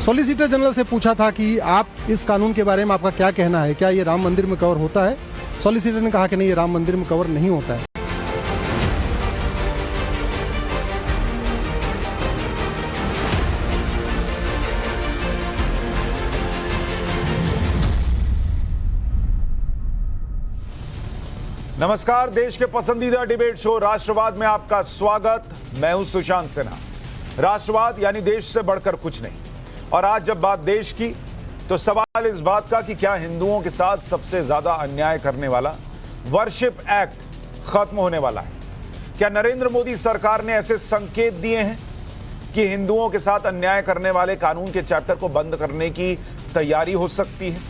Solicitor general से पूछा था कि आप इस कानून के बारे में आपका क्या कहना है, क्या ये राम मंदिर में कवर होता है। सॉलिसिटर ने कहा कि नहीं, ये राम मंदिर में कवर नहीं होता है। नमस्कार, देश के पसंदीदा डिबेट शो राष्ट्रवाद में आपका स्वागत। मैं हूं सुशांत सिन्हा। राष्ट्रवाद यानी देश से बढ़कर कुछ नहीं। और आज जब बात देश की, तो सवाल इस बात का कि क्या हिंदुओं के साथ सबसे ज्यादा अन्याय करने वाला वर्शिप एक्ट खत्म होने वाला है? क्या नरेंद्र मोदी सरकार ने ऐसे संकेत दिए हैं कि हिंदुओं के साथ अन्याय करने वाले कानून के चैप्टर को बंद करने की तैयारी हो सकती है?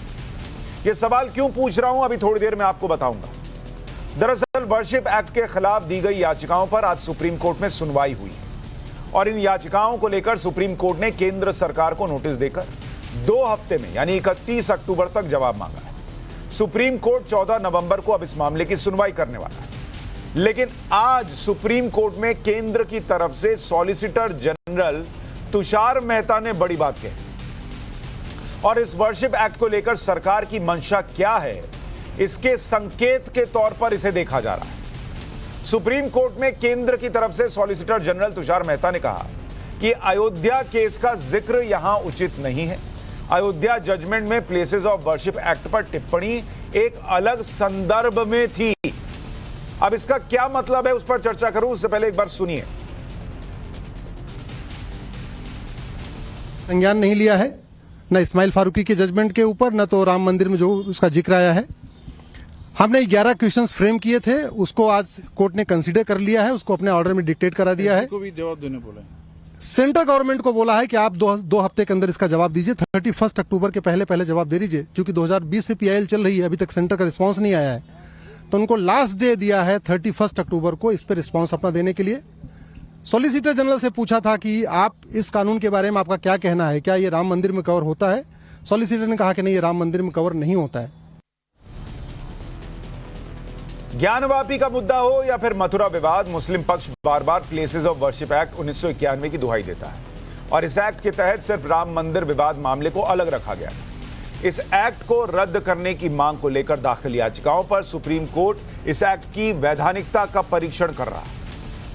यह सवाल क्यों पूछ रहा हूं, अभी थोड़ी देर में आपको बताऊंगा। दरअसल वर्शिप एक्ट के खिलाफ दी गई याचिकाओं पर आज सुप्रीम कोर्ट में सुनवाई हुई और इन याचिकाओं को लेकर सुप्रीम कोर्ट ने केंद्र सरकार को नोटिस देकर 2 हफ्ते में यानी 31 अक्टूबर तक जवाब मांगा है। सुप्रीम कोर्ट 14 नवंबर को अब इस मामले की सुनवाई करने वाला है। लेकिन आज सुप्रीम कोर्ट में केंद्र की तरफ से सॉलिसिटर जनरल तुषार मेहता ने बड़ी बात कही और इस वर्शिप एक्ट को लेकर सरकार की मंशा क्या है, इसके संकेत के तौर पर इसे देखा जा रहा है। सुप्रीम कोर्ट में केंद्र की तरफ से सॉलिसिटर जनरल तुषार मेहता ने कहा कि अयोध्या केस का जिक्र यहां उचित नहीं है। अयोध्या जजमेंट में प्लेसेस ऑफ वर्शिप एक्ट पर टिप्पणी एक अलग संदर्भ में थी। अब इसका क्या मतलब है, उस पर चर्चा करूं उससे पहले एक बार सुनिए। संज्ञान नहीं लिया है न इस्माइल फारूकी के जजमेंट के ऊपर, न तो राम मंदिर में जो उसका जिक्र आया है। हमने 11 क्वेश्चंस फ्रेम किए थे, उसको आज कोर्ट ने कंसीडर कर लिया है, उसको अपने ऑर्डर में डिक्टेट करा दिया है। को भी जवाब देने बोला है। सेंट्रल गवर्नमेंट को बोला है कि आप 2 हफ्ते के अंदर इसका जवाब दीजिए, 31 अक्टूबर के पहले पहले जवाब दे दीजिए। क्योंकि 2020 से पीआईएल चल रही है, अभी तक सेंटर का रिस्पांस नहीं आया है, तो उनको लास्ट डे दिया है 31 अक्टूबर को इस पर रिस्पांस अपना देने के लिए। सॉलिसिटर जनरल से पूछा था कि आप इस कानून के बारे में आपका क्या कहना है, क्या ये राम मंदिर में कवर होता है। सॉलिसिटर ने कहा कि नहीं, ये राम मंदिर में कवर नहीं होता है। ज्ञानवापी का मुद्दा हो या फिर मथुरा विवाद, मुस्लिम पक्ष बार बार प्लेसेस ऑफ वर्शिप एक्ट 1991 की दुहाई देता है और इस एक्ट के तहत सिर्फ राम मंदिर विवाद मामले को अलग रखा गया है। इस एक्ट को रद्द करने की मांग को लेकर दाखिल याचिकाओं पर सुप्रीम कोर्ट इस एक्ट की वैधानिकता का परीक्षण कर रहा है।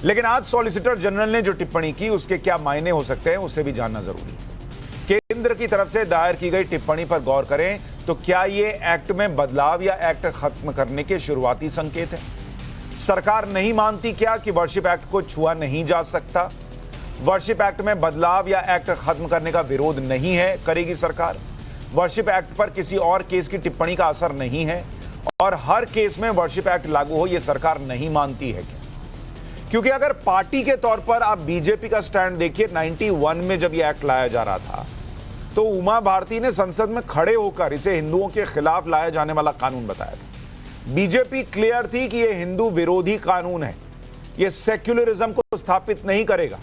लेकिन आज सॉलिसिटर जनरल ने जो टिप्पणी की, उसके क्या मायने हो सकते हैं, उसे भी जानना जरूरी है। केंद्र की तरफ से दायर की गई टिप्पणी पर गौर करें तो क्या ये एक्ट में बदलाव या एक्ट खत्म करने के शुरुआती संकेत है? सरकार नहीं मानती क्या कि वर्शिप एक्ट को छुआ नहीं जा सकता? वर्शिप एक्ट में बदलाव या एक्ट खत्म करने का विरोध नहीं है, करेगी सरकार? वर्शिप एक्ट पर किसी और केस की टिप्पणी का असर नहीं है और हर केस में वर्शिप एक्ट लागू हो, यह सरकार नहीं मानती है क्या? क्योंकि अगर पार्टी के तौर पर आप बीजेपी का स्टैंड देखिए, 91 में जब यह एक्ट लाया जा रहा था तो उमा भारती ने संसद में खड़े होकर इसे हिंदुओं के खिलाफ लाया जाने वाला कानून बताया था। बीजेपी क्लियर थी कि यह हिंदू विरोधी कानून है, यह सेक्युलरिज्म को स्थापित नहीं करेगा।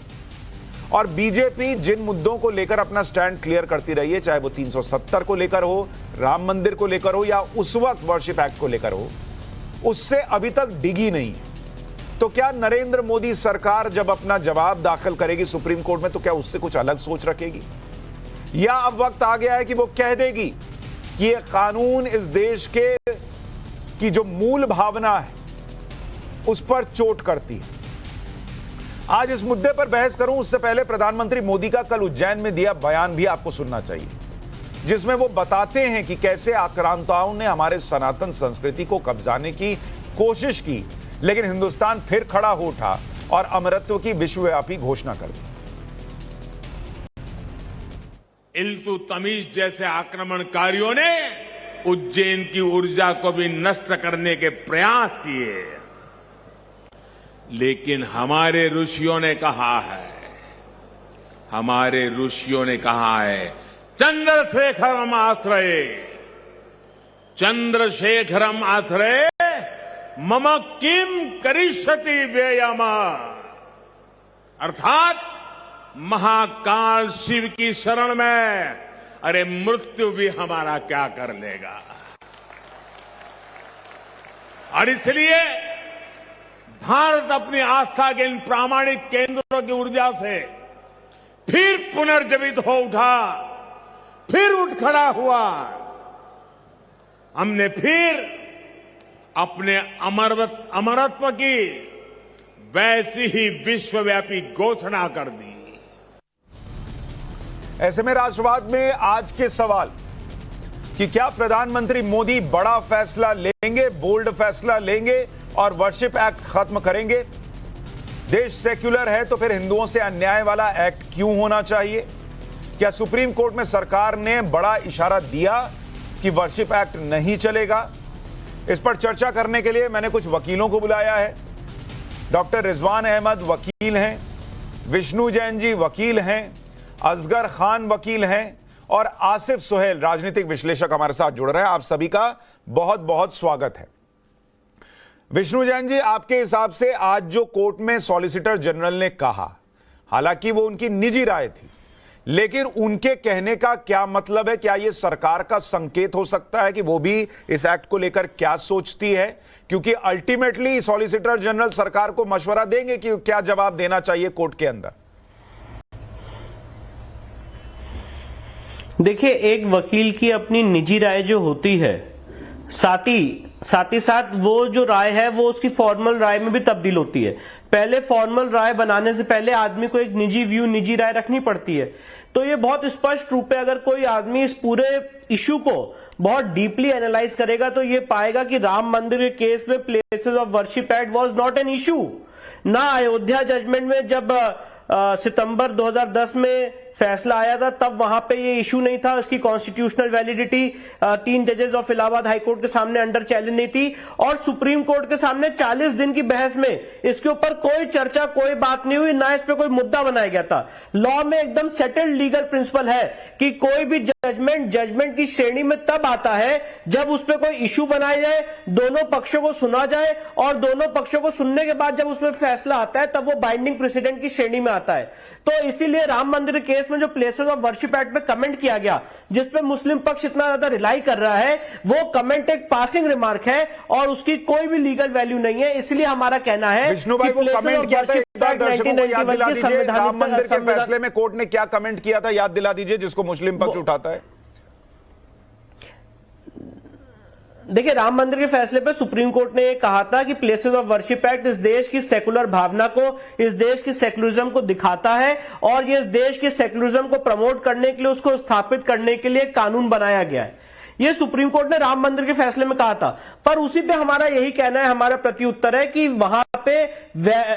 और बीजेपी जिन मुद्दों को लेकर अपना स्टैंड क्लियर करती रही है, चाहे वो 370 को लेकर हो, राम मंदिर को लेकर हो या उस वक्त वर्शिप एक्ट को लेकर हो, उससे अभी तक डिगी नहीं है। तो क्या नरेंद्र मोदी सरकार जब अपना जवाब दाखिल करेगी सुप्रीम कोर्ट में, तो क्या उससे कुछ अलग सोच रखेगी, या अब वक्त आ गया है कि वो कह देगी कि यह कानून इस देश के की जो मूल भावना है उस पर चोट करती है? आज इस मुद्दे पर बहस करूं उससे पहले प्रधानमंत्री मोदी का कल उज्जैन में दिया बयान भी आपको सुनना चाहिए, जिसमें वो बताते हैं कि कैसे आक्रांताओं ने हमारे सनातन संस्कृति को कब्जाने की कोशिश की, लेकिन हिंदुस्तान फिर खड़ा हो उठा और अमरत्व की विश्वव्यापी घोषणा कर दी। इल्तुतमिश जैसे आक्रमणकारियों ने उज्जैन की ऊर्जा को भी नष्ट करने के प्रयास किए, लेकिन हमारे ऋषियों ने कहा है, चंद्रशेखरम आश्रये मम किम करिष्यति व्ययम, अर्थात महाकाल शिव की शरण में अरे मृत्यु भी हमारा क्या कर लेगा। और इसलिए भारत अपनी आस्था के इन प्रामाणिक केंद्रों की ऊर्जा से फिर पुनर्जीवित हो उठा फिर उठ खड़ा हुआ। हमने फिर अपने अमरत्व की वैसी ही विश्वव्यापी घोषणा कर दी। ऐसे में राष्ट्रवाद में आज के सवाल कि क्या प्रधानमंत्री मोदी बड़ा फैसला लेंगे, बोल्ड फैसला लेंगे और वर्शिप एक्ट खत्म करेंगे? देश सेक्युलर है तो फिर हिंदुओं से अन्याय वाला एक्ट क्यों होना चाहिए? क्या सुप्रीम कोर्ट में सरकार ने बड़ा इशारा दिया कि वर्शिप एक्ट नहीं चलेगा? इस पर चर्चा करने के लिए मैंने कुछ वकीलों को बुलाया है। डॉक्टर रिजवान अहमद वकील हैं, विष्णु जैन जी वकील हैं, असगर खान वकील हैं और आसिफ सुहेल राजनीतिक विश्लेषक हमारे साथ जुड़ रहे हैं। आप सभी का बहुत बहुत स्वागत है। विष्णु जैन जी, आपके हिसाब से आज जो कोर्ट में सॉलिसिटर जनरल ने कहा, हालांकि वो उनकी निजी राय थी, लेकिन उनके कहने का क्या मतलब है? क्या यह सरकार का संकेत हो सकता है कि वो भी इस एक्ट को लेकर क्या सोचती है? क्योंकि अल्टीमेटली सॉलिसिटर जनरल सरकार को मशवरा देंगे कि क्या जवाब देना चाहिए कोर्ट के अंदर। देखिए, एक वकील की अपनी निजी राय जो होती है, साथ ही साथ वो जो राय है वो उसकी फॉर्मल राय में भी तब्दील होती है। पहले फॉर्मल राय बनाने से पहले आदमी को एक निजी व्यू, निजी राय रखनी पड़ती है। तो ये बहुत स्पष्ट रूप है, अगर कोई आदमी इस पूरे इशू को बहुत डीपली एनालाइज करेगा तो ये पाएगा कि राम मंदिर के केस में places of worship act was not an issue. ना अयोध्या जजमेंट में जब सितंबर 2010 में फैसला आया था तब वहां पे ये इशू नहीं था, इसकी कॉन्स्टिट्यूशनल वैलिडिटी 3 जजेस ऑफ इलाहाबाद हाई कोर्ट के सामने अंडर चैलेंज नहीं थी और सुप्रीम कोर्ट के सामने 40 दिन की बहस में इसके ऊपर कोई चर्चा, कोई बात नहीं हुई, ना इस पे कोई मुद्दा बनाया गया था। लॉ में एकदम सेटल्ड लीगल प्रिंसिपल है कि कोई भी जजमेंट की श्रेणी में तब आता है जब उस पर कोई इशू बनाया जाए, दोनों पक्षों को सुना जाए और दोनों पक्षों को सुनने के बाद जब उसमें फैसला आता है तब वो बाइंडिंग प्रेसिडेंट की श्रेणी में आता है। तो इसीलिए राम मंदिर केस में जो प्लेसेस ऑफ वर्शिप एक्ट पे कमेंट किया गया, जिसपे मुस्लिम पक्ष इतना ज्यादा रिलाई कर रहा है, वो कमेंट एक पासिंग रिमार्क है और उसकी कोई भी लीगल वैल्यू नहीं है। इसलिए हमारा कहना है विष्णु भाई, वो कमेंट किया था, दर्शकों को याद दिला दीजिए, राम मंदिर के फैसले में कोर्ट ने क्या कमेंट किया था, याद दिला दीजिए, जिसको मुस्लिम पक्ष उठाता है। देखिए, राम मंदिर के फैसले पर सुप्रीम कोर्ट ने कहा था कि प्लेसेस ऑफ वर्शिप एक्ट इस देश की सेकुलर भावना को, इस देश की सेकुलरिज्म को दिखाता है और ये इस देश के सेकुलरिज्म को प्रमोट करने के लिए, उसको स्थापित करने के लिए कानून बनाया गया है। ये सुप्रीम कोर्ट ने राम मंदिर के फैसले में कहा था, पर उसी पे हमारा यही कहना है, हमारा प्रत्युत्तर है कि वहां पे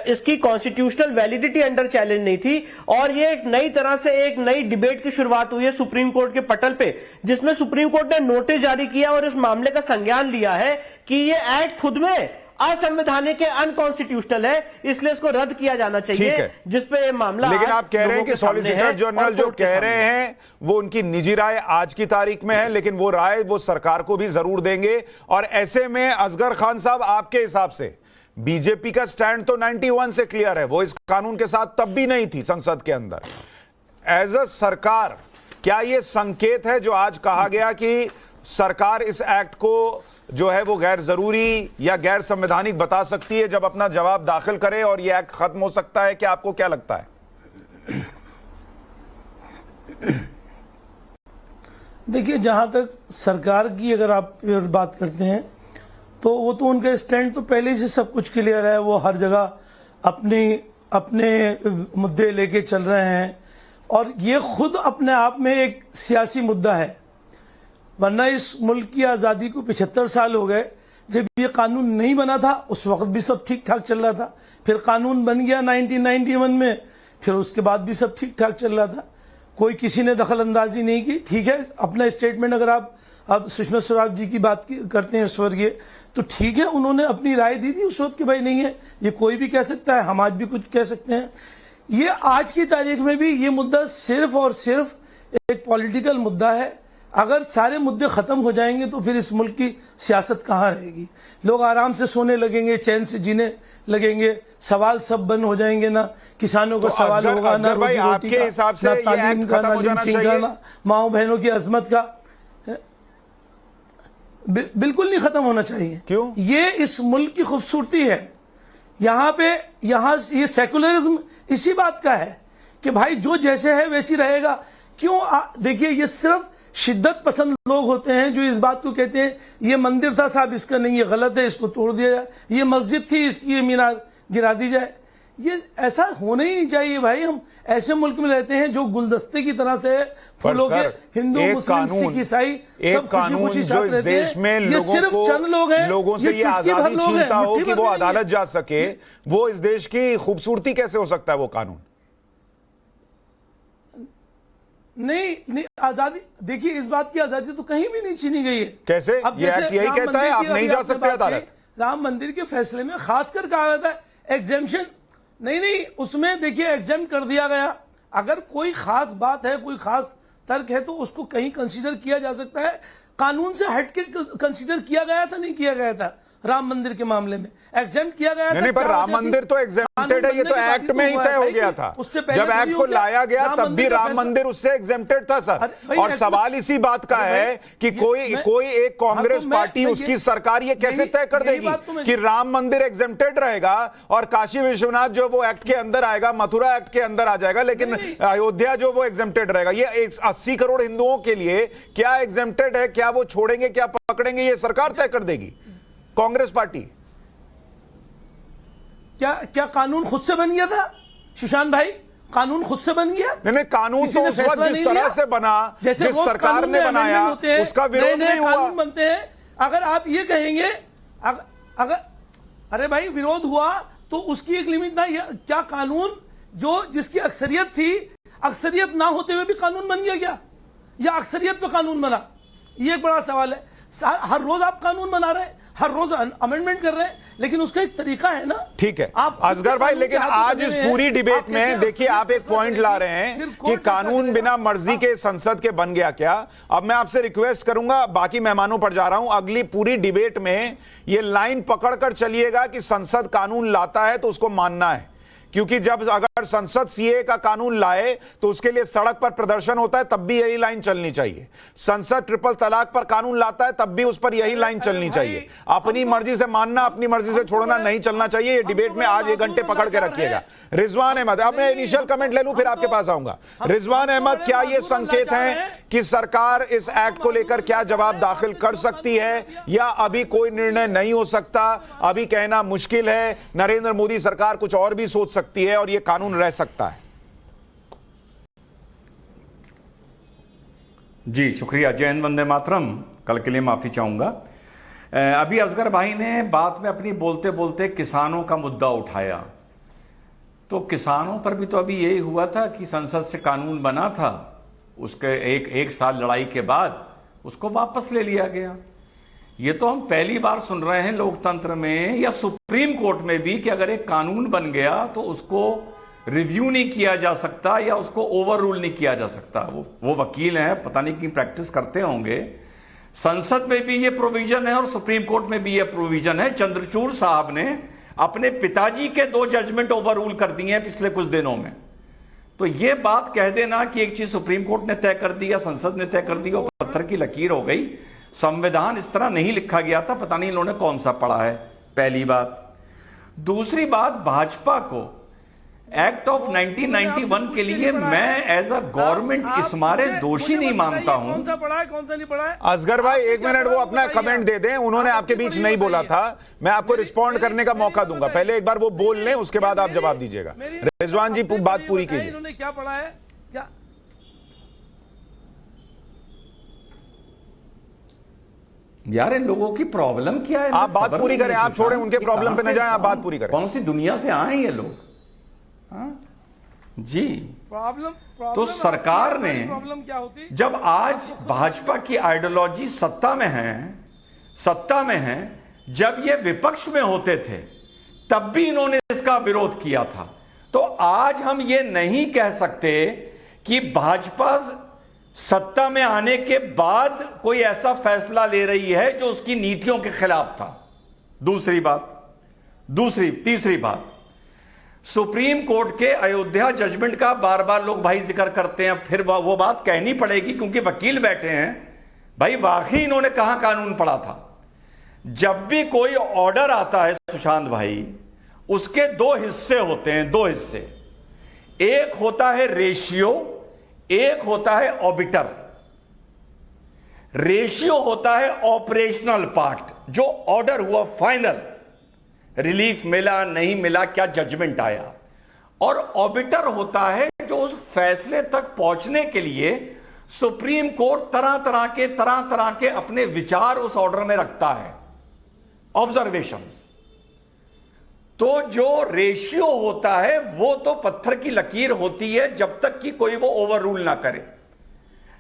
इसकी कॉन्स्टिट्यूशनल वैलिडिटी अंडर चैलेंज नहीं थी और ये एक नई तरह से एक नई डिबेट की शुरुआत हुई है सुप्रीम कोर्ट के पटल पे, जिसमें सुप्रीम कोर्ट ने नोटिस जारी किया और इस मामले का संज्ञान लिया है कि ये एक्ट खुद में असंवैधानिक है, अनकॉन्स्टिट्यूशनल है, इसलिए इसको रद्द किया जाना चाहिए, जिसपे मामला। लेकिन आप कह रहे हैं कि सॉलिसिटर जनरल जो कह रहे हैं वो उनकी निजी राय आज की तारीख में है, लेकिन वो राय वो सरकार को भी जरूर देंगे। और ऐसे में असगर खान साहब, आपके हिसाब से बीजेपी का स्टैंड तो 91 से क्लियर है, वो इस कानून के साथ तब भी नहीं थी संसद के अंदर। एज अ सरकार, क्या यह संकेत है जो आज कहा गया कि सरकार इस एक्ट को जो है वो गैर जरूरी या गैर संवैधानिक बता सकती है जब अपना जवाब दाखिल करे और यह एक्ट खत्म हो सकता है? क्या आपको क्या लगता है? देखिए, जहां तक सरकार की अगर आप बात करते हैं तो वो तो उनका स्टैंड तो पहले से सब कुछ क्लियर है, वो हर जगह अपने मुद्दे लेके चल रहे हैं और ये खुद अपने आप में एक सियासी मुद्दा है। वरना इस मुल्क की आज़ादी को 75 साल हो गए। जब ये कानून नहीं बना था उस वक्त भी सब ठीक ठाक चल रहा था, फिर कानून बन गया 1991 में, फिर उसके बाद भी सब ठीक ठाक चल रहा था, कोई किसी ने दखल अंदाजी नहीं की। ठीक है, अपना स्टेटमेंट अगर आप अब सुषमा स्वराज जी की बात करते हैं स्वर्गीय, तो ठीक है, उन्होंने अपनी राय दी थी उस वक्त कि भाई नहीं है, ये कोई भी कह सकता है, हम आज भी कुछ कह सकते हैं। ये आज की तारीख में भी ये मुद्दा सिर्फ और सिर्फ एक पॉलिटिकल मुद्दा है। अगर सारे मुद्दे खत्म हो जाएंगे तो फिर इस मुल्क की सियासत कहाँ रहेगी? लोग आराम से सोने लगेंगे, चैन से जीने लगेंगे, सवाल सब बंद हो जाएंगे, ना किसानों का सवाल होगा, ना रोजी रोटी का, ना तालीम का, ना लिंचिंग का, ना माओ बहनों की अजमत का। बिल्कुल नहीं खत्म होना चाहिए। क्यों? ये इस मुल्क की खूबसूरती है। यहाँ ये सेकुलरिज्म इसी बात का है कि भाई जो जैसे है वैसी रहेगा। क्यों? देखिए, ये सिर्फ शिद्दत पसंद लोग होते हैं जो इस बात को कहते हैं ये मंदिर था साहब, इसका नहीं, ये गलत है, इसको तोड़ दिया जाए, ये मस्जिद थी, इसकी मीनार गिरा दी जाए। ये ऐसा होना ही नहीं चाहिए भाई। हम ऐसे मुल्क में रहते हैं जो गुलदस्ते की तरह से फूलों के हिंदू मुस्लिम सिख ईसाई सब खुशी जो इस देश में ये सिर्फ चंद लोग हैं, लोगों से ये आजादी छीनता हो कि वो अदालत जा सके, वो इस देश की खूबसूरती कैसे हो सकता है वो कानून? नहीं, आजादी देखिए, इस बात की आजादी तो कहीं भी नहीं छीनी गई है। कैसे? ये एक्ट यही कहता है आप नहीं जा सकते अदालत। राम मंदिर के फैसले में खासकर कहा गया था एग्जेम्पशन, नहीं, उसमें देखिए एग्जेम्प्ट कर दिया गया। अगर कोई खास बात है, कोई खास तर्क है तो उसको कहीं कंसीडर किया जा सकता है। कानून से हटके कंसीडर किया गया था, नहीं किया गया था? राम मंदिर के मामले में एग्जेम्प्ट किया गया था। नहीं, पर राम मंदिर तो एग्जेम्प्टेड है, ये तो एक्ट में ही तय हो गया था। जब एक्ट को लाया गया तब भी राम मंदिर उससे एग्जेम्प्टेड था सर। और सवाल इसी बात का है कि कोई एक कांग्रेस पार्टी, उसकी सरकार ये कैसे तय कर देगी कि राम मंदिर एग्जेम्प्टेड रहेगा और काशी विश्वनाथ जो वो एक्ट के अंदर आएगा, मथुरा एक्ट के अंदर आ जाएगा, लेकिन अयोध्या जो वो एग्जेम्प्टेड रहेगा। ये 80 करोड़ हिंदुओं के लिए क्या एग्जेम्प्टेड है, क्या वो छोड़ेंगे, क्या पकड़ेंगे, ये सरकार तय कर देगी, कांग्रेस पार्टी। क्या कानून खुद से बन गया था सुशांत भाई? कानून खुद से बन गया? नहीं, कानून तो उस वक्त जिस तरह से बना, जिस सरकार ने बनाया, उसका विरोध नहीं हुआ। कानून बनते हैं। अगर आप ये कहेंगे अगर अरे भाई विरोध हुआ तो उसकी एक लिमिट ना, क्या कानून जो जिसकी अक्सरियत थी, अक्सरियत ना होते हुए भी कानून बन गया क्या, या अक्सरियत पे कानून बना? ये एक बड़ा सवाल है। हर रोज आप कानून बना रहे हैं, हर रोज अमेंडमेंट कर रहे हैं, लेकिन उसका एक तरीका है ना। ठीक है असगर भाई, लेकिन आज इस पूरी डिबेट में देखिए आप एक पॉइंट ला रहे हैं कि कानून बिना मर्जी के संसद के बन गया क्या। अब मैं आपसे रिक्वेस्ट करूंगा, बाकी मेहमानों पर जा रहा हूं, अगली पूरी डिबेट में ये लाइन पकड़कर चलिएगा कि संसद कानून लाता है तो उसको मानना है, क्योंकि जब अगर संसद सीए का कानून लाए तो उसके लिए सड़क पर प्रदर्शन होता है, तब भी यही लाइन चलनी चाहिए। संसद ट्रिपल तलाक पर कानून लाता है तब भी उस पर यही लाइन चलनी चाहिए। अपनी मर्जी से मानना, अपनी मर्जी से छोड़ना नहीं चलना चाहिए। ये डिबेट में आज 1 घंटे पकड़ के रखिएगा। रिजवान अहमद, अब मैं इनिशियल कमेंट ले लूं फिर आपके पास आऊंगा। रिजवान अहमद, क्या ये संकेत है कि सरकार इस एक्ट को लेकर क्या जवाब दाखिल कर सकती है, या अभी कोई निर्णय नहीं हो सकता, अभी कहना मुश्किल है, नरेंद्र मोदी सरकार कुछ और भी सोच सकती है और यह कानून रह सकता है? जी शुक्रिया। जय हिंद, वंदे मातरम। कल के लिए माफी चाहूंगा। अभी असगर भाई ने बात में अपनी बोलते बोलते किसानों का मुद्दा उठाया, तो किसानों पर भी तो अभी यही हुआ था कि संसद से कानून बना था, उसके एक साल लड़ाई के बाद उसको वापस ले लिया गया। ये तो हम पहली बार सुन रहे हैं लोकतंत्र में या सुप्रीम कोर्ट में भी कि अगर एक कानून बन गया तो उसको रिव्यू नहीं किया जा सकता या उसको ओवर रूल नहीं किया जा सकता। वो वकील हैं, पता नहीं की प्रैक्टिस करते होंगे। संसद में भी ये प्रोविजन है और सुप्रीम कोर्ट में भी ये प्रोविजन है। चंद्रचूड़ साहब ने अपने पिताजी के 2 जजमेंट ओवर रूल कर दिए हैं पिछले कुछ दिनों में। तो ये बात कह देना कि एक चीज सुप्रीम कोर्ट ने तय कर दी या संसद ने तय कर दी, वो पत्थर की लकीर हो गई। संविधान इस तरह नहीं लिखा गया था, पता नहीं इन्होंने कौन सा पढ़ा है, पहली बात। दूसरी बात, भाजपा को एक्ट ऑफ 1991 के लिए मैं एज अ गवर्नमेंट इस मारे दोषी नहीं मानता हूं। कौन सा पढ़ा है, कौन सा नहीं पढ़ा है? असगर भाई 1 मिनट, वो अपना कमेंट दे दें। उन्होंने आपके बीच नहीं बोला था, मैं आपको रिस्पॉन्ड करने का मौका दूंगा। पहले एक बार वो बोल लें, उसके बाद आप जवाब दीजिएगा। रिजवान जी बात पूरी कीजिए। इन्होंने क्या पढ़ा है क्या? यार इन लोगों की प्रॉब्लम क्या है? आप बात पूरी करें, आप छोड़ें उनके प्रॉब्लम पे न जाएं, आप बात पूरी करें। कौन सी दुनिया से आए ये लोग? जी तो सरकार ने प्रॉब्लम क्या होती? जब आज भाजपा की आइडियोलॉजी सत्ता में है, जब ये विपक्ष में होते थे तब भी इन्होंने इसका विरोध किया था। तो आज हम ये नहीं कह सकते कि भाजपा सत्ता में आने के बाद कोई ऐसा फैसला ले रही है जो उसकी नीतियों के खिलाफ था। तीसरी बात, सुप्रीम कोर्ट के अयोध्या जजमेंट का बार बार लोग भाई जिक्र करते हैं, फिर वो बात कहनी पड़ेगी क्योंकि वकील बैठे हैं। भाई वाकई इन्होंने कहां कानून पढ़ा था? जब भी कोई ऑर्डर आता है सुशांत भाई, उसके 2 हिस्से होते हैं, 2 हिस्से। एक होता है रेशियो, एक होता है ऑबिटर। रेशियो होता है ऑपरेशनल पार्ट, जो ऑर्डर हुआ फाइनल, रिलीफ मिला नहीं मिला, क्या जजमेंट आया, और ऑबिटर होता है जो उस फैसले तक पहुंचने के लिए सुप्रीम कोर्ट तरह तरह के अपने विचार उस ऑर्डर में रखता है, ऑब्जर्वेशंस। तो जो रेशियो होता है वो तो पत्थर की लकीर होती है जब तक कि कोई वो ओवर रूल ना करे,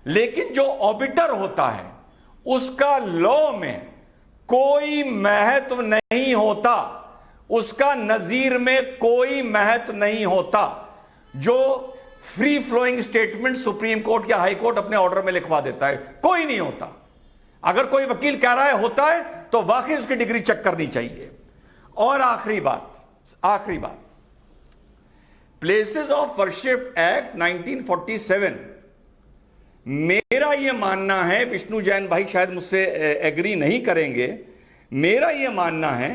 लेकिन जो ऑबिटर होता है उसका लॉ में कोई महत्व नहीं होता, उसका नजीर में कोई महत्व नहीं होता। जो free following statement supreme court या हाई कोर्ट अपने ऑर्डर में लिखवा देता है, कोई नहीं होता। अगर कोई वकील कह रहा है होता है तो वाकई उसकी डिग्री चेक करनी चाहिए। और आखिरी बात, प्लेसेस ऑफ वर्शिप एक्ट 1947, मेरा यह मानना है, विष्णु जैन भाई शायद मुझसे एग्री नहीं करेंगे, मेरा यह मानना है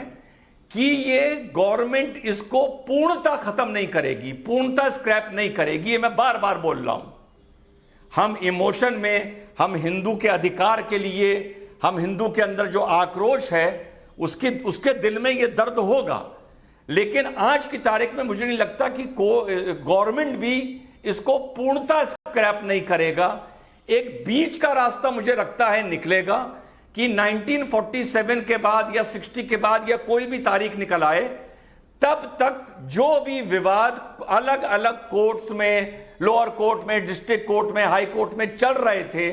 कि ये गवर्नमेंट इसको पूर्णता खत्म नहीं करेगी, पूर्णता स्क्रैप नहीं करेगी। ये मैं बार बार बोल रहा हूं। हम इमोशन में, हम हिंदू के अधिकार के लिए, हम हिंदू के अंदर जो आक्रोश है उसके दिल में ये दर्द होगा, लेकिन आज की तारीख में मुझे नहीं लगता कि गवर्नमेंट भी इसको पूर्णता स्क्रैप नहीं करेगा। एक बीच का रास्ता मुझे लगता है निकलेगा कि 1947 के बाद या 60 के बाद या कोई भी तारीख निकल आए, तब तक जो भी विवाद अलग अलग कोर्ट्स में, लोअर कोर्ट में, डिस्ट्रिक्ट कोर्ट में, हाई कोर्ट में चल रहे थे,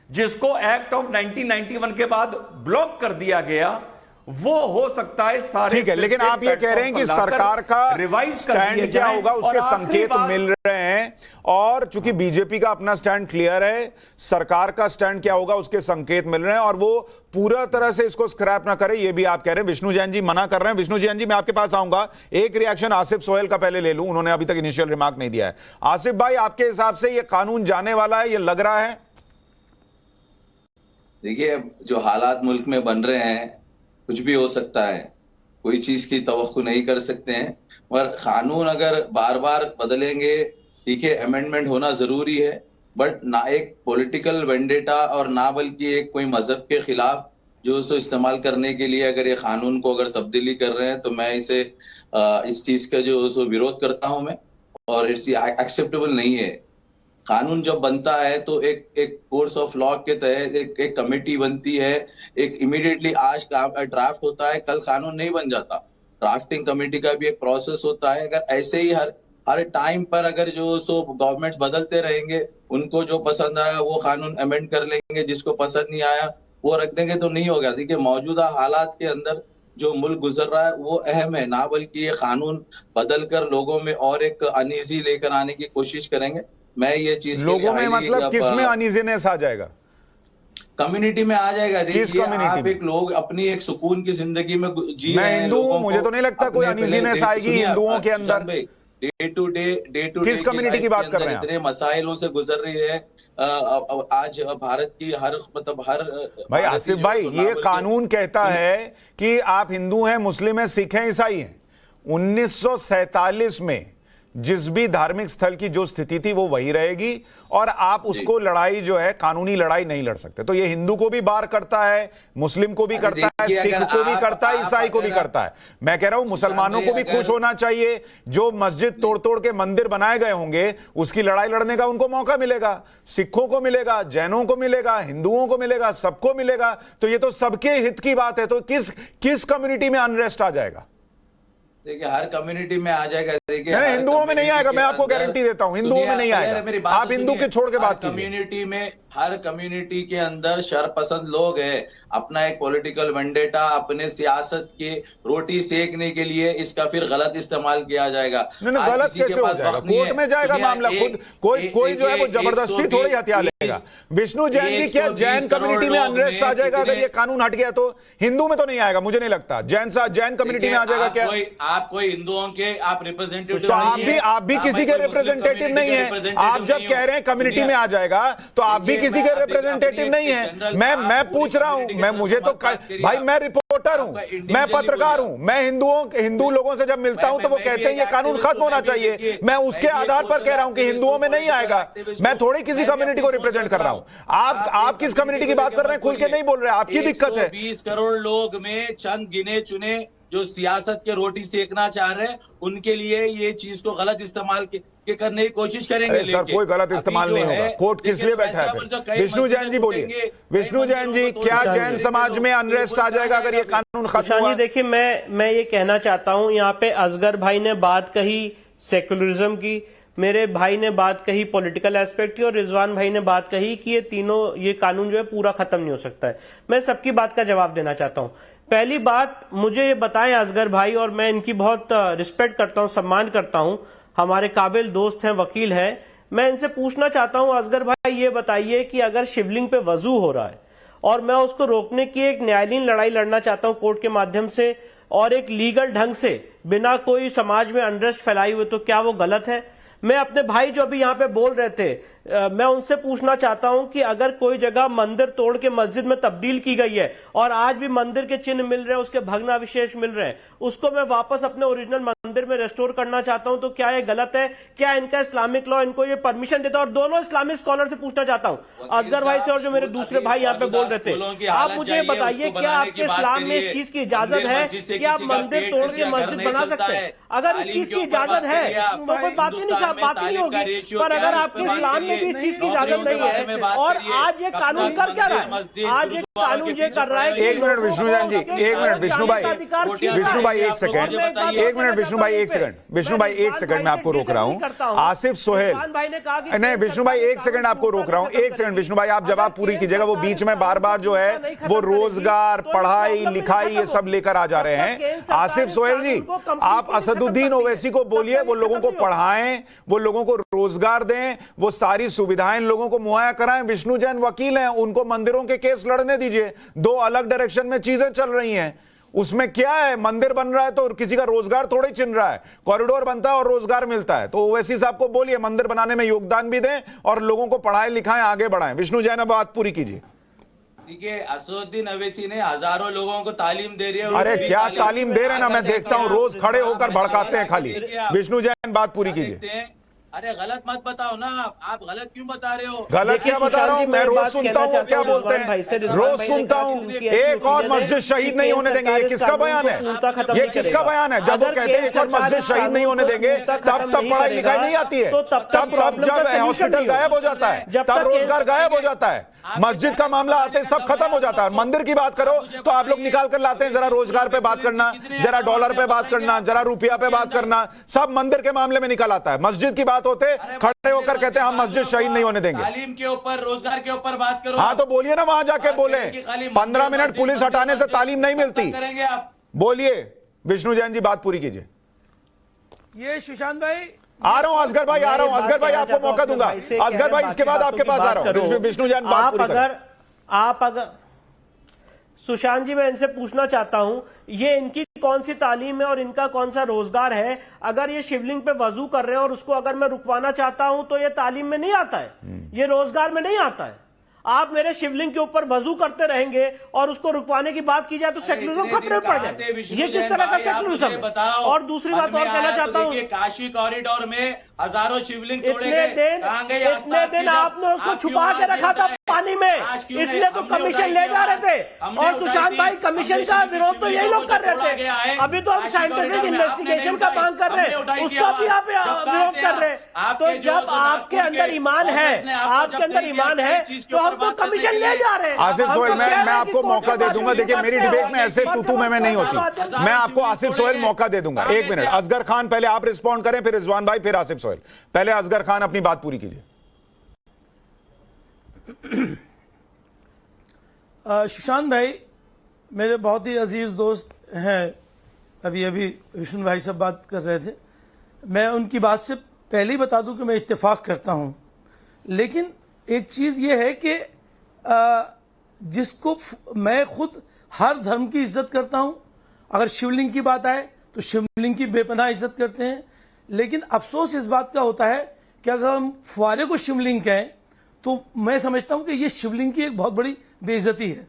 जिसको एक्ट ऑफ 1991 के बाद ब्लॉक कर दिया गया, वो हो सकता है सारे। ठीक है, लेकिन आप ये कह रहे हैं कि सरकार का रिवाइज स्टैंड क्या होगा उसके संकेत मिल रहे हैं, और चूंकि बीजेपी का अपना स्टैंड क्लियर है, सरकार का स्टैंड क्या होगा उसके संकेत मिल रहे हैं, और वो पूरा तरह से इसको स्क्रैप ना करे, ये भी आप कह रहे हैं। विष्णु जैन जी मना कर रहे हैं। विष्णु जैन जी, मैं आपके पास आऊंगा, एक रिएक्शन आसिफ सोहेल का पहले ले लूं, उन्होंने अभी तक इनिशियल रिमार्क नहीं दिया है। आसिफ भाई, आपके हिसाब से ये कानून जाने वाला है, ये लग रहा है? देखिए, जो हालात मुल्क में बन रहे हैं, कुछ भी हो सकता है, कोई चीज की तवक्को नहीं कर सकते हैं, मगर कानून अगर बार बार बदलेंगे, ठीक है, अमेंडमेंट होना जरूरी है, बट ना एक पॉलिटिकल वेंडेटा और ना बल्कि एक कोई मजहब के खिलाफ जो सो इस्तेमाल करने के लिए अगर ये कानून को अगर तब्दीली कर रहे हैं, तो मैं इस चीज का जो सो विरोध करता हूं मैं, और इट्स एक्सेप्टेबल नहीं है। कानून जब बनता है तो एक कोर्स ऑफ लॉ के तहत एक कमेटी बनती है, एक इमीडिएटली आज ड्राफ्ट होता है, कल कानून नहीं बन जाता। ड्राफ्टिंग कमेटी का भी एक प्रोसेस होता है। अगर ऐसे ही हर टाइम पर अगर जो सो गवर्नमेंट्स बदलते रहेंगे, उनको जो पसंद आया वो कानून अमेंड कर लेंगे, जिसको पसंद नहीं आया वो रख देंगे, तो नहीं होगा। देखिए, मौजूदा हालात के अंदर जो मुल्क गुजर रहा है वो अहम है, ना बल्कि ये कानून बदल कर लोगों में और एक अनईजी लेकर आने की कोशिश करेंगे। मैं ये चीज लोगों में मतलब किस में अनईजीनेस आ जाएगा? कम्युनिटी में आ जाएगा। देखिए, आप एक लोग अपनी एक सुकून की जिंदगी में जी रहे हैं। मैं हिंदू हूं, मुझे तो नहीं लगता कोई अनईजीनेस आएगी हिंदुओं के अंदर। डे टू डे किस कम्युनिटी की बात कर रहे हैं? इतने मसाइलों से गुजर रही है आज भारत की हर भाई आसिफ भाई, ये कानून कहता है कि आप हिंदू हैं, मुस्लिम हैं, सिख हैं, ईसाई हैं। 1947 में जिस भी धार्मिक स्थल की जो स्थिति थी वो वही रहेगी, और आप उसको लड़ाई जो है, कानूनी लड़ाई नहीं लड़ सकते। तो ये हिंदू को भी बार करता है, मुस्लिम को भी करता है, सिख को भी करता है, ईसाई को भी करता है। मैं कह रहा हूं मुसलमानों को भी खुश होना चाहिए। जो मस्जिद तोड़ तोड़ के मंदिर बनाए गए होंगे, उसकी लड़ाई लड़ने का उनको मौका मिलेगा। सिखों को मिलेगा, जैनों को मिलेगा, हिंदुओं को मिलेगा, सबको मिलेगा। तो ये तो सबके हित की बात है। तो किस कम्युनिटी में अनरेस्ट आ जाएगा? देखिए, हर कम्युनिटी में आ जाएगा। देखिए, हिंदुओं में नहीं आएगा, मैं आपको गारंटी देता हूं, हिंदुओं में नहीं आएगा। आप हिंदू के छोड़ के बात कीजिए। कम्युनिटी में, हर कम्युनिटी के अंदर शरपसंद लोग हैं, अपना एक पॉलिटिकल वेंडेटा, अपने सियासत के रोटी सेकने के लिए इसका फिर गलत इस्तेमाल किया जाएगा। गलत कैसे हो जाएगा? कोर्ट में जाएगा मामला। खुद कोई जो है वो जबरदस्ती थोड़ी हथियार लेगा। विष्णु जैन जी, क्या जैन कम्युनिटी में अनरेस्ट आ जाएगा अगर ये कानून हट गया? तो हिंदू में तो नहीं आएगा, मुझे नहीं लगता। जैन कम्युनिटी में आ जाएगा क्या? आप कोई हिंदुओं के आप रिप्रेजेंटेटिव, तो आप भी किसी के रिप्रेजेंटेटिव नहीं है। आप जब कह रहे हैं कम्युनिटी में आ जाएगा, तो आप भी किसी के रिप्रेजेंटेटिव नहीं है। मैं पूछ रहा हूं, मैं मुझे तो भाई मैं रिपोर्टर हूं, मैं पत्रकार हूं, मैं हिंदू लोगों से जब मिलता हूं तो वो कहते हैं ये कानून खत्म होना चाहिए। मैं उसके आधार पर कह रहा हूं कि हिंदुओं में नहीं आएगा। मैं थोड़ी किसी कम्युनिटी को रिप्रेजेंट कर रहा हूं। आप किस कम्युनिटी की बात कर रहे हैं खुल के नहीं बोल रहे, आपकी दिक्कत है। 20 करोड़ लोग में चंद गिने चुने जो सियासत के रोटी सेकना चाह रहे हैं, उनके लिए ये चीज को गलत इस्तेमाल के करने की कोशिश करेंगे। सर कोई गलत इस्तेमाल नहीं होगा। कोर्ट किस लिए बैठा है? विष्णु जैन जी बोलिए। विष्णु जैन जी, क्या जैन समाज में अनरेस्ट आ जाएगा अगर ये कानून खत्म हुआ? देखिए, मैं ये कहना चाहता हूं, यहाँ पे असगर भाई ने बात कही सेक्युलरिज्म की, मेरे भाई ने बात कही पॉलिटिकल एस्पेक्ट की, और रिजवान भाई ने बात कही कि ये कानून जो है पूरा खत्म नहीं हो सकता है। मैं सबकी बात का जवाब देना चाहता हूं। पहली बात, मुझे ये बताएं असगर भाई, और मैं इनकी बहुत रिस्पेक्ट करता हूं, सम्मान करता हूं, हमारे काबिल दोस्त हैं, वकील हैं। मैं इनसे पूछना चाहता हूं, असगर भाई ये बताइए कि अगर शिवलिंग पे वजू हो रहा है और मैं उसको रोकने की एक न्यायालयीन लड़ाई लड़ना चाहता हूं कोर्ट के माध्यम से और एक लीगल ढंग से, बिना कोई समाज में अनरेस्ट फैलाई हुए, तो क्या वो गलत है? मैं अपने भाई जो अभी यहाँ पे बोल रहे थे, मैं उनसे पूछना चाहता हूं कि अगर कोई जगह मंदिर तोड़ के मस्जिद में तब्दील की गई है और आज भी मंदिर के चिन्ह मिल रहे हैं, उसके भग्नावशेष मिल रहे हैं, उसको मैं वापस अपने ओरिजिनल मंदिर में रेस्टोर करना चाहता हूं, तो क्या ये गलत है? क्या इनका इस्लामिक लॉ इनको ये परमिशन देता है? और दोनों इस्लामिक स्कॉलर से पूछना चाहता हूं, असगर भाई से और जो मेरे दूसरे भाई यहाँ पे बोल रहे थे, आप मुझे बताइए, क्या आपके इस्लाम में इस चीज की इजाजत है कि आप मंदिर तोड़ के मस्जिद बना सकते हैं? अगर इस चीज की इजाजत है तो कोई बात ही नहीं होगी, पर अगर आपके इस्लाम में भी इस चीज की इजाजत नहीं है और आज ये कानून कर क्या रहा है? आज ये कानून ये कर रहा है। एक मिनट विष्णु जैन जी, एक मिनट विष्णु भाई एक सेकंड, एक मिनट विष्णु भाई एक सेकंड, मैं आपको रोक रहा हूं। आसिफ सोहेल, नहीं विष्णु भाई एक सेकंड आपको रोक रहा हूं, एक सेकंड विष्णु भाई, आप जवाब पूरी कीजिएगा। वो बीच में बार बार जो है वो रोजगार, पढ़ाई लिखाई ये सब लेकर आ जा रहे हैं। आसिफ सोहेल जी, आप असदुद्दीन ओवैसी को बोलिए वो लोगों को पढ़ाएं, वो लोगों को रोजगार दें, वो सारी सुविधाएं लोगों को मुहैया कराएं। विष्णु जैन वकील हैं, उनको मंदिरों के केस लड़ने दीजिए। दो अलग डायरेक्शन में चीजें चल रही हैं, उसमें क्या है? मंदिर बन रहा है तो किसी का रोजगार थोड़ी छिन रहा है, कॉरिडोर बनता है और रोजगार मिलता है। तो ओवैसी साहब को बोलिए मंदिर बनाने में योगदान भी दें और लोगों को पढ़ाएं लिखाएं, आगे बढ़ाएं। विष्णु जैन अब बात पूरी कीजिए। देखिए, असदुद्दीन अवैसी ने हजारों लोगों को तालीम दे रही है। अरे क्या तालीम दे रहे हैं ना, मैं देखता हूं रोज खड़े होकर भड़काते हैं खाली। विष्णु जैन बात पूरी कीजिए। अरे गलत मत बताओ ना, आप गलत क्यों बता रहे हो? गलत क्या बता रहा हूं? मैं रोज सुनता हूं क्या बोलते हैं, रोज सुनता हूं एक और मस्जिद शहीद नहीं होने देंगे। ये किसका बयान है? ये किसका बयान है? जब वो कहते हैं एक और मस्जिद शहीद नहीं होने देंगे, तब पढ़ाई लिखाई नहीं आती है, तब जब हॉस्पिटल गायब हो जाता है, तब रोजगार गायब हो जाता है, मस्जिद का मामला आते सब खत्म हो जाता है। मंदिर की बात करो तो आप लोग निकाल कर लाते हैं जरा रोजगार पे बात करना, जरा डॉलर पे बात करना, जरा रुपया पे बात करना, सब मंदिर के मामले में निकल आता है। मस्जिद की बात होते खड़े होकर कहते हैं हम मस्जिद शहीद नहीं होने देंगे। तालीम के ऊपर, रोजगार के ऊपर बात करो। हाँ तो बोलिए ना, वहां जाके बोले। 15 मिनट पुलिस हटाने से तालीम नहीं मिलती। करेंगे आप, बोलिए विष्णु जैन जी, बात पूरी कीजिए। ये सुशांत भाई, आ रहा हूं असगर भाई, आ रहा हूं असगर भाई, आपको मौका दूंगा। असगर भाई इसके बाद आपके पास आ रहा हूं। विष्णु जैन बात पूरी करें। अगर सुशांत जी, मैं इनसे पूछना चाहता हूं, ये इनकी कौन सी तालीम है और इनका कौन सा रोजगार है? अगर ये शिवलिंग पे वजू कर रहे हैं और उसको अगर मैं रुकवाना चाहता हूं तो ये तालीम में नहीं आता है, ये रोजगार में नहीं आता है। आप मेरे शिवलिंग के ऊपर वजू करते रहेंगे और उसको रुकवाने की बात की जाए तो सेक्युलरिज्म खतरे में पड़ जाए। ये किस तरह का सेक्युलरिज्म? और दूसरी बात और कहना चाहता हूँ, काशी कॉरिडोर में हजारों शिवलिंग तोड़े गए। इतने दिन आपने उसको छुपा के रखा था पानी में, इसलिए तो कमीशन ले जा रहे थे। और सुशांत भाई, कमीशन का विरोध तो यही लोग कर रहे थे। अभी तो हम साइंटिफिक इन्वेस्टिगेशन का मांग कर रहे हैं, उसका भी आप विरोध कर रहे हैं। तो जब आपके अंदर ईमान है, आपके अंदर ईमान है, तो हम तो कमीशन ले जा रहे हैं। आसिफ सोहेल, मैं आपको मौका दे दूंगा। देखिए मेरी डिबेट में ऐसे तू में नहीं होती। मैं आपको आसिफ सोहेल मौका दे दूंगा। एक मिनट, असगर खान पहले आप रिस्पॉन्ड करें, फिर रिजवान भाई, फिर आसिफ सोहेल। पहले असगर खान अपनी बात पूरी कीजिए। सुशांत भाई मेरे बहुत ही अजीज दोस्त हैं, अभी विष्णु भाई सब बात कर रहे थे। मैं उनकी बात से पहले ही बता दूं कि मैं इत्तेफाक करता हूं, लेकिन एक चीज़ ये है कि जिसको मैं खुद हर धर्म की इज्जत करता हूं, अगर शिवलिंग की बात आए तो शिवलिंग की बेपनाह इज्जत करते हैं, लेकिन अफसोस इस बात का होता है कि अगर हम फुआरे को शिवलिंग कहें तो मैं समझता हूं कि ये शिवलिंग की एक बहुत बड़ी बेइज्जती है।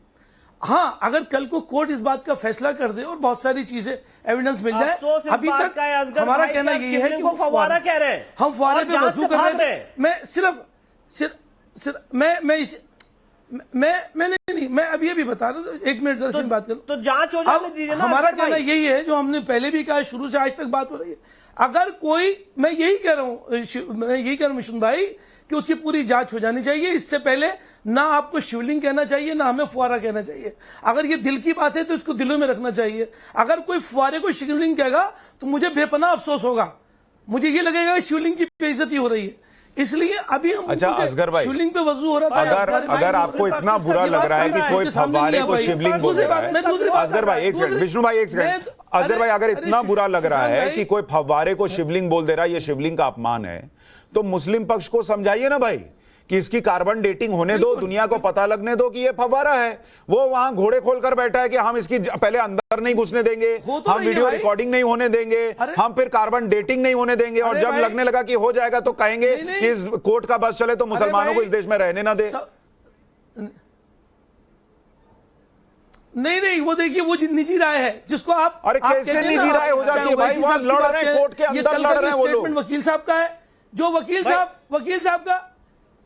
हाँ, अगर कल को कोर्ट इस बात का फैसला कर दे और बहुत सारी चीजें एविडेंस मिल जाए, अभी तक हमारा कहना यही है कि वो फव्वारा कह रहे हैं, हम फव्वारे पे वजू कर रहे हैं। मैं नहीं, मैं अभी बता रहा हूँ, 1 मिनट जरा बात करूं। तो जांच हो जाने दीजिए ना। हमारा कहना यही है, जो हमने पहले भी कहा, शुरू से आज तक बात हो रही है, अगर कोई, मैं यही कह रहा हूं मिशन भाई, कि उसकी पूरी जांच हो जानी चाहिए। इससे पहले ना आपको शिवलिंग कहना चाहिए, ना हमें फुवारा कहना चाहिए। अगर ये दिल की बात है तो इसको दिलों में रखना चाहिए। अगर कोई फुवारे को शिवलिंग कहेगा तो मुझे बेपनाह अफसोस होगा, मुझे ये लगेगा कि शिवलिंग की बेइज्जती हो रही है। इसलिए अभी हम अच्छा असगर भाई, शिवलिंग पे वजू हो रहा था। अगर आपको इतना बुरा लग रहा है कि कोई फव्वारे को शिवलिंग बोल रहा है, असगर भाई एक सेकंड, विष्णु भाई एक सेकंड, असगर भाई अगर इतना बुरा लग रहा है कि कोई फव्वारे को शिवलिंग बोल दे रहा है, ये शिवलिंग का अपमान है, तो मुस्लिम पक्ष को समझाइए ना भाई कि इसकी कार्बन डेटिंग होने दो, दुनिया को पता लगने दो कि ये फव्वारा है। वो वहां घोड़े खोलकर बैठा है कि हम इसकी पहले अंदर नहीं घुसने देंगे, हम वीडियो रिकॉर्डिंग नहीं होने देंगे, हम फिर कार्बन डेटिंग नहीं होने देंगे, और जब लगने लगा कि हो जाएगा तो कहेंगे कि इस कोर्ट का बस चले तो मुसलमानों को इस देश में रहने ना दे। नहीं, वो देखिए, वो निजी राय है जिसको आप, अरे कैसे निजी राय हो जाती है भाई? वहां लड़ रहे हैं, कोर्ट के अंदर लड़ रहे हैं वो लोग। वकील साहब का है, जो वकील साहब का,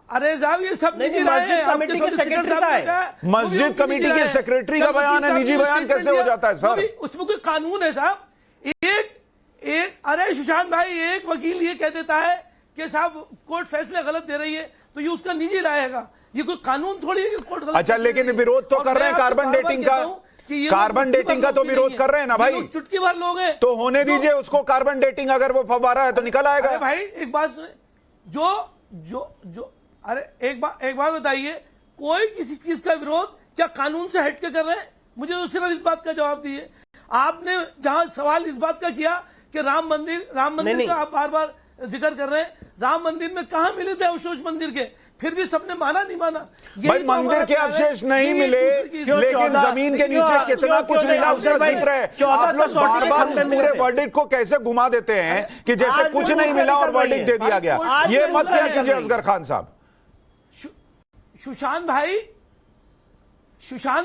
अरे साहब ये सब निजी राय है, कमेटी के सेक्रेटरी का है। मस्जिद कमेटी के सेक्रेटरी का बयान है, निजी बयान कैसे हो जाता है सर? उसमें कोई कानून है साहब? एक अरे सुशांत भाई, एक वकील ये कह देता है कि साहब कोर्ट फैसले गलत दे रही है, तो ये उसका निजी राय है। ये कोई कानून थोड़ी है कि कोर्ट गलत। अच्छा, लेकिन विरोध तो कर रहे हैं कार्बन डेटिंग का, कार्बन डेटिंग का तो विरोध कर रहे हैं ना भाई। चुटकी भर लोग हैं तो होने दीजिए उसको कार्बन डेटिंग। अगर वो फव्वारा है तो निकल आएगा। भाई एक बात सुने, जो अरे एक बात बताइए, कोई किसी चीज का विरोध क्या कानून से हट के कर रहे हैं? मुझे तो सिर्फ इस बात का जवाब दिए। आपने जहां सवाल इस बात का किया कि राम मंदिर का आप बार बार जिक्र कर रहे हैं, राम मंदिर में कहां मिले थे अवशेष मंदिर के? फिर भी सबने माना नहीं माना। भाई मंदिर के अवशेष नहीं मिले, लेकिन जमीन के नीचे कितना कुछ मिला उसका जिक्र है। आप लोग बार बार उस पूरे वर्डिक्ट को कैसे घुमा देते हैं कि जैसे कुछ नहीं मिला और वर्डिक्ट दे दिया गया। ये मत क्या कीजिए असगर खान साहब। सुशांत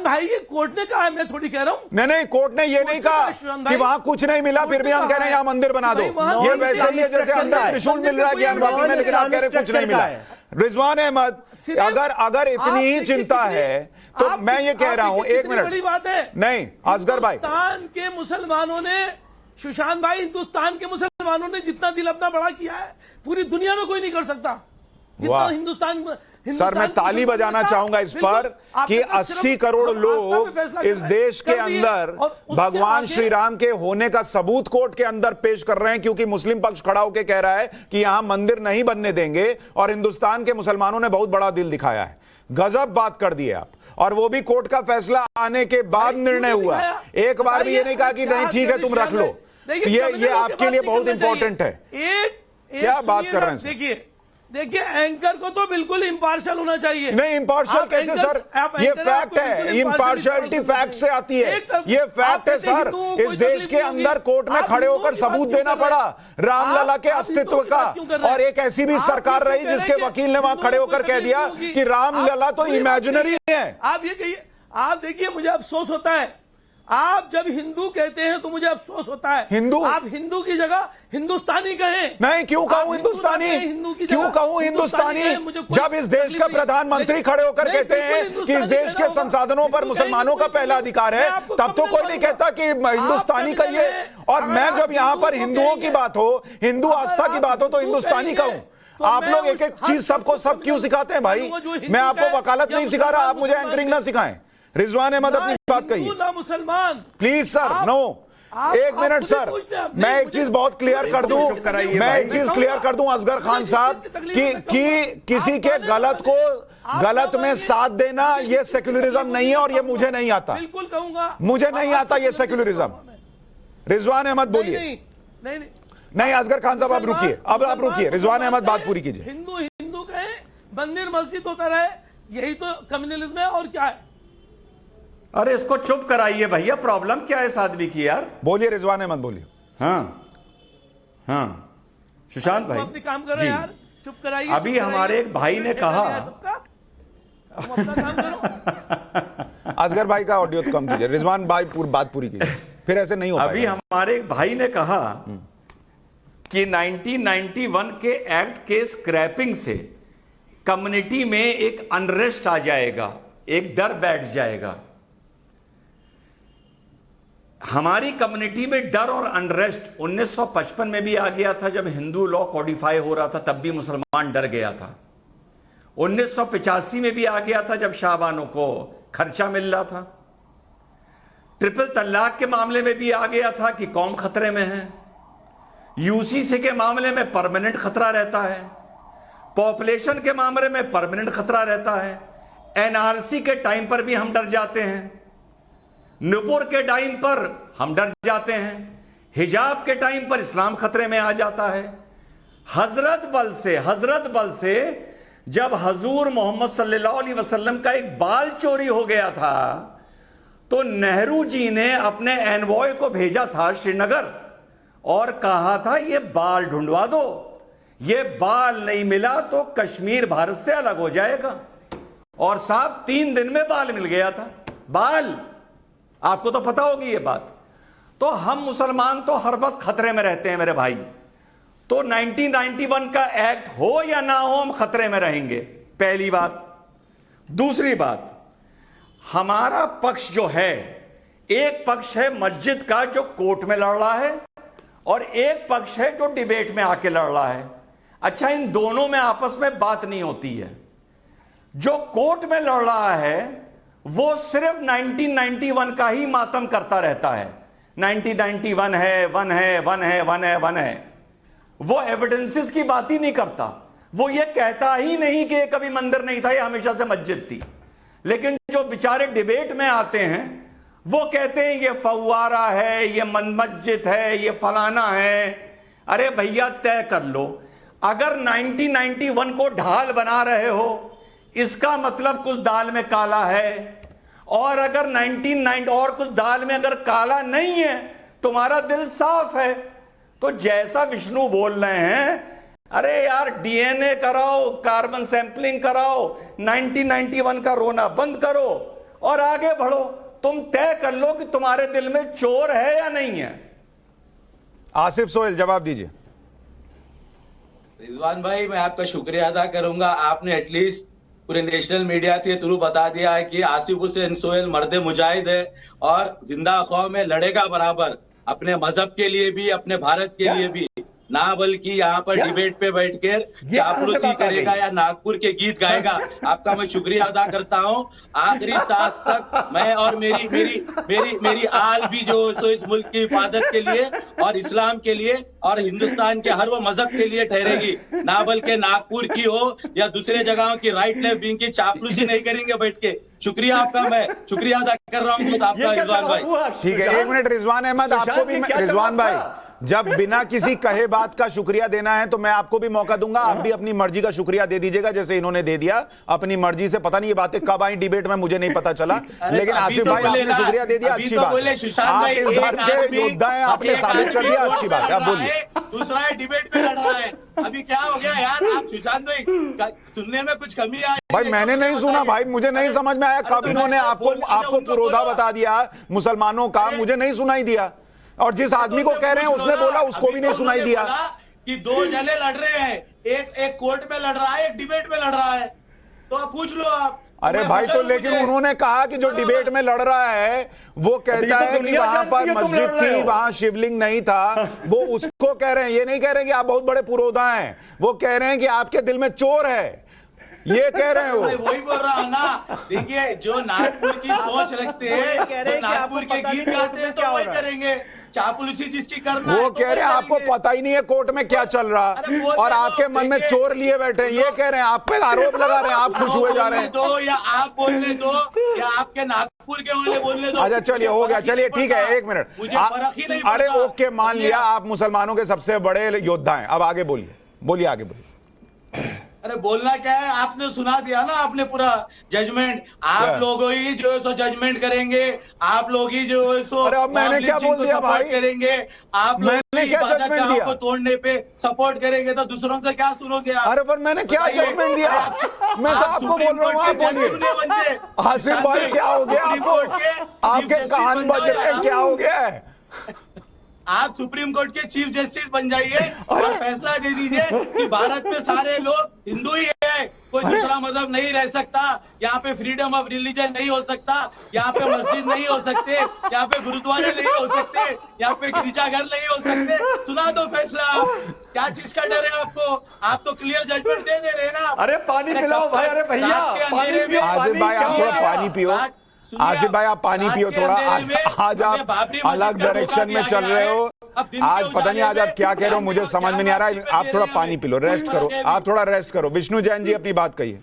भाई ये कोर्ट ने कहा है, मैं थोड़ी कह रहा हूं। नहीं, कोर्ट ने ये नहीं कहा कि वहां कुछ नहीं मिला, फिर भी हम कह रहे हैं यहां मंदिर बना दो। ये वैसे ही है जैसे अंदर त्रिशूल मिल रहा है ज्ञानवापी में, लेकिन आप कह रहे कुछ नहीं मिला। रिजवान अहमद, अगर इतनी ही चिंता है तो मैं ये कह रहा हूं, 1 मिनट, बड़ी बात है। नहीं असगर भाई, हिंदुस्तान के मुसलमानों ने, सुशांत भाई, हिंदुस्तान के मुसलमानों ने जितना दिल अपना बड़ा किया है पूरी दुनिया में कोई नहीं कर सकता जितना हिंदुस्तान। सर मैं ताली बजाना चाहूंगा इस पर कि 80 करोड़ लोग इस देश के अंदर भगवान श्री राम के होने का सबूत कोर्ट के अंदर पेश कर रहे हैं, क्योंकि मुस्लिम पक्ष खड़ा होकर कह रहा है कि यहां मंदिर नहीं बनने देंगे, और हिंदुस्तान के मुसलमानों ने बहुत बड़ा दिल दिखाया है। गजब बात कर दिए आप, और वो भी कोर्ट का फैसला आने के बाद निर्णय हुआ। एक बार भी ये नहीं कहा कि नहीं ठीक है तुम रख लो। ये आपके लिए बहुत इंपॉर्टेंट है। क्या बात कर रहे हैं? देखिए एंकर को तो बिल्कुल इम्पार्शियल होना चाहिए। नहीं, इम्पार्शियल कैसे सर? ये फैक्ट है, इम्पार्शियलिटी फैक्ट से आती है। ये फैक्ट है सर। इस देश के अंदर कोर्ट में खड़े होकर सबूत देना पड़ा रामलला के अस्तित्व का, और एक ऐसी भी सरकार रही जिसके वकील ने वहां खड़े होकर कह दिया कि रामलला तो इमेजिनरी है। आप ये कहिए, आप देखिए, मुझे अफसोस होता है, आप जब हिंदू कहते हैं तो मुझे अफसोस होता है। हिंदू, आप हिंदू की जगह हिंदुस्तानी कहें। नहीं, क्यों कहूं हिंदुस्तानी? क्यों कहूं हिंदुस्तानी? जब इस देश का प्रधानमंत्री खड़े होकर कहते हैं कि इस देश के संसाधनों पर मुसलमानों का पहला अधिकार है, तब तो कोई नहीं कहता कि हिंदुस्तानी कहिए। और मैं जब यहां पर हिंदुओं की बात हो, हिंदू आस्था की बात हो, तो हिंदुस्तानी कहूं। आप लोग एक एक चीज सबको सब क्यों सिखाते हैं भाई? मैं आपको वकालत नहीं सिखा रहा, आप मुझे एंकरिंग ना सिखाएं। रिजवान अहमद अपनी बात कहिए मुसलमान, please sir. No, 1 minute sir, मैं एक चीज बहुत क्लियर कर दूं, असगर खान साहब, कि किसी के गलत में साथ देना ये सेक्युलरिज्म नहीं है, और ये मुझे नहीं आता। बिल्कुल कहूंगा, मुझे नहीं आता ये सेक्युलरिज्म। रिजवान अहमद बोलिए। नहीं असगर खान साहब आप रुकिए, अब आप रुकिए, रिजवान अहमद बात पूरी कीजिए। हिंदू कहे, मंदिर मस्जिद होता रहे, यही तो कम्युनलिज्म है, और क्या है? अरे इसको चुप कराइए भैया, प्रॉब्लम क्या है इस आदमी की यार? बोलिए रिजवान अहमद, बोलिए। हाँ सुशांत भाई अपनी काम कर रहे हैं यार, चुप कराइए। अभी हमारे एक भाई ने कहा तुम अपना काम करो। असगर भाई का ऑडियो कम कीजिए, रिजवान भाई बात पूरी कीजिए, फिर ऐसे नहीं हो अभी पाएगा। हमारे एक भाई ने कहा कि 1991 के एक्ट के स्क्रैपिंग से कम्युनिटी में एक अनरेस्ट आ जाएगा, एक डर बैठ जाएगा। हमारी कम्युनिटी में डर और अनरेस्ट 1955 में भी आ गया था, जब हिंदू लॉ कॉडिफाई हो रहा था, तब भी मुसलमान डर गया था। 1985 में भी आ गया था, जब शाहबानों को खर्चा मिल रहा था। ट्रिपल तलाक के मामले में भी आ गया था कि कौम खतरे में है। यूसीसी के मामले में परमानेंट खतरा रहता है, पॉपुलेशन के मामले में परमानेंट खतरा रहता है, एनआरसी के टाइम पर भी हम डर जाते हैं, नुपुर के टाइम पर हम डर जाते हैं, हिजाब के टाइम पर इस्लाम खतरे में आ जाता है। हजरत बल से जब हजूर मोहम्मद सल्लल्लाहु अलैहि वसल्लम का एक बाल चोरी हो गया था, तो नेहरू जी ने अपने एनवॉय को भेजा था श्रीनगर और कहा था ये बाल ढूंढवा दो, ये बाल नहीं मिला तो कश्मीर भारत से अलग हो जाएगा। और साहब 3 दिन में बाल मिल गया था। बाल, आपको तो पता होगी ये बात। तो हम मुसलमान तो हर वक्त खतरे में रहते हैं मेरे भाई। तो 1991 का एक्ट हो या ना हो, हम खतरे में रहेंगे, पहली बात। दूसरी बात, हमारा पक्ष जो है, एक पक्ष है मस्जिद का जो कोर्ट में लड़ रहा है, और एक पक्ष है जो डिबेट में आके लड़ रहा है। अच्छा, इन दोनों में आपस में बात नहीं होती है। जो कोर्ट में लड़ रहा है वो सिर्फ 1991 का ही मातम करता रहता है। 1991 है, वन है। वो एविडेंसेस की बात ही नहीं करता। वो ये कहता ही नहीं कि ये कभी मंदिर नहीं था, ये हमेशा से मस्जिद थी। लेकिन जो बेचारे डिबेट में आते हैं वो कहते हैं ये फव्वारा है, ये मस्जिद है, ये फलाना है। अरे भैया, तय कर लो, अगर 1991 को ढाल बना रहे हो, इसका मतलब कुछ दाल में काला है। और अगर 1990 और कुछ दाल में अगर काला नहीं है, तुम्हारा दिल साफ है। तो जैसा विष्णु बोल रहे हैं, अरे यार डीएनए कराओ, कार्बन सैंपलिंग कराओ, 1991 का रोना बंद करो और आगे बढ़ो। तुम तय कर लो कि तुम्हारे दिल में चोर है या नहीं है। आसिफ सोहेल, जवाब दीजिए। रिजवान भाई, मैं आपका शुक्रिया अदा करूंगा। आपने एटलीस्ट पूरे नेशनल मीडिया के थ्रू बता दिया है कि आसिफ हुसैन सोहेल मर्द मुजाहिद है और जिंदा कौम में लड़ेगा बराबर, अपने मजहब के लिए भी, अपने भारत के लिए भी, ना बल्कि यहाँ पर डिबेट पे बैठकर चापलूसी करेगा या नागपुर के गीत गाएगा। आपका मैं शुक्रिया अदा करता हूँ। आखिरी सांस तक मैं और मेरी आल भी जो सो इस मुल्क की हिफाजत के लिए और इस्लाम के लिए और हिंदुस्तान के हर वो मजहब के लिए ठहरेगी। ना बल्कि नागपुर की हो या दूसरे जगहों की राइट लेफ्ट विंग की चापलूसी नहीं करेंगे बैठ के। शुक्रिया आपका, मैं शुक्रिया अदा कर रहा हूँ आपका रिजवान भाई। ठीक है, 1 मिनट रिजवान अहमद, आपको भी रिजवान भाई, जब बिना किसी कहे बात का शुक्रिया देना है तो मैं आपको भी मौका दूंगा। आप भी अपनी मर्जी का शुक्रिया दे दीजिएगा, जैसे इन्होंने दे दिया अपनी मर्जी से। पता नहीं ये बातें कब आई डिबेट में, मुझे नहीं पता चला, लेकिन आसिफ भाई आपने शुक्रिया दे दिया, अच्छी बात। आप इस धर्म के योद्धा हैं, आपने साबित कर दिया, अच्छी बात है। आप बोलिए। दूसरा है डिबेट में लड़ रहा है। अभी क्या हो गया यार, आप सुशांत भाई सुनने में कुछ कमी आई? भाई मैंने नहीं सुना भाई, मुझे नहीं समझ में आया कब इन्होंने आपको पुरोधा बता दिया मुसलमानों का, मुझे नहीं सुनाई दिया। और जिस आदमी को कह रहे हैं उसने बोला, उसको भी नहीं सुनाई दिया कि 2 जने लड़ रहे हैं, एक कोर्ट में लड़ रहा है, एक डिबेट में लड़ रहा है। तो आप पूछ लो आप। अरे भाई, तो लेकिन उन्होंने कहा कि जो डिबेट में लड़ रहा है वो कहता है कि वहां पर मस्जिद थी, वहां शिवलिंग नहीं था। वो उसको कह रहे हैं, ये नहीं कह रहे हैं कि आप बहुत बड़े पुरोधा हैं। वो कह रहे हैं कि आपके दिल में चोर है, ये कह रहे हैं वो। वही बोल रहा हूँ ना। देखिए, जो नागपुर की सोच रखते हैं, जो नागपुर के गीत गाते हैं, तो वही करेंगे। चापलूसी जिसकी करना वो कह रहे हैं आपको पता ही नहीं है कोर्ट में क्या चल रहा, और आपके मन में चोर लिए बैठे हैं। ये कह रहे हैं, आप पे आरोप लगा रहे हैं, आप खुश हुए जा रहे हैं। दो या आप बोलने दो या आपके नागपुर के वाले बोलने दो। अच्छा चलिए, हो गया, चलिए ठीक है, 1 मिनट। मुझे फर्क ही नहीं पड़ता। अरे ओके, मान लिया आप मुसलमानों के सबसे बड़े योद्धा हैं। अब आगे बोलिए, आगे बोलिए। अरे बोलना क्या है, आपने सुना दिया ना, आपने पूरा जजमेंट। आप क्या? लोग ही जो है सो जजमेंट करेंगे, आप लोग ही जो है सो अरे अब मैंने क्या बोल दिया भाई? करेंगे, आप लोग मैंने ही क्या इबादत जजमेंट गाहों दिया? को तोड़ने पे सपोर्ट करेंगे तो दूसरों का क्या सुनोगे आप? अरे पर मैंने क्या बताइए। जजमेंट दिया? मैं तो आपको बोल रहा हूँ, आप बोलिए। आसिफ भाई क्या हो गया आपको? आपके कान बज रहे हैं, क्या हो गया है? आप सुप्रीम कोर्ट के चीफ जस्टिस बन जाइए और फैसला दे दीजिए कि भारत में सारे लोग हिंदू ही है, कोई दूसरा मजहब नहीं रह सकता, यहाँ पे फ्रीडम ऑफ रिलीजन नहीं हो सकता, यहाँ पे मस्जिद नहीं हो सकते, यहाँ पे गुरुद्वारे नहीं हो सकते, यहाँ पे गिरजाघर नहीं हो सकते। सुना दो फैसला। क्या चीज का डर है आपको? आप तो क्लियर जजमेंट दे रहे हैं ना। अरे पानी पिलाओ भाई, अरे भैया पानी पियो। आसिफ भाई आप थोड़ा पानी पियो। आसिफ भाई आप पानी पियो थोड़ा। आज आप अलग डायरेक्शन में चल रहे हो। आज पता नहीं आज आप क्या कह रहे हो, मुझे समझ में नहीं आ रहा है। आप थोड़ा पानी पी लो, रेस्ट करो, आप थोड़ा रेस्ट करो। विष्णु जैन जी अपनी बात कहिए।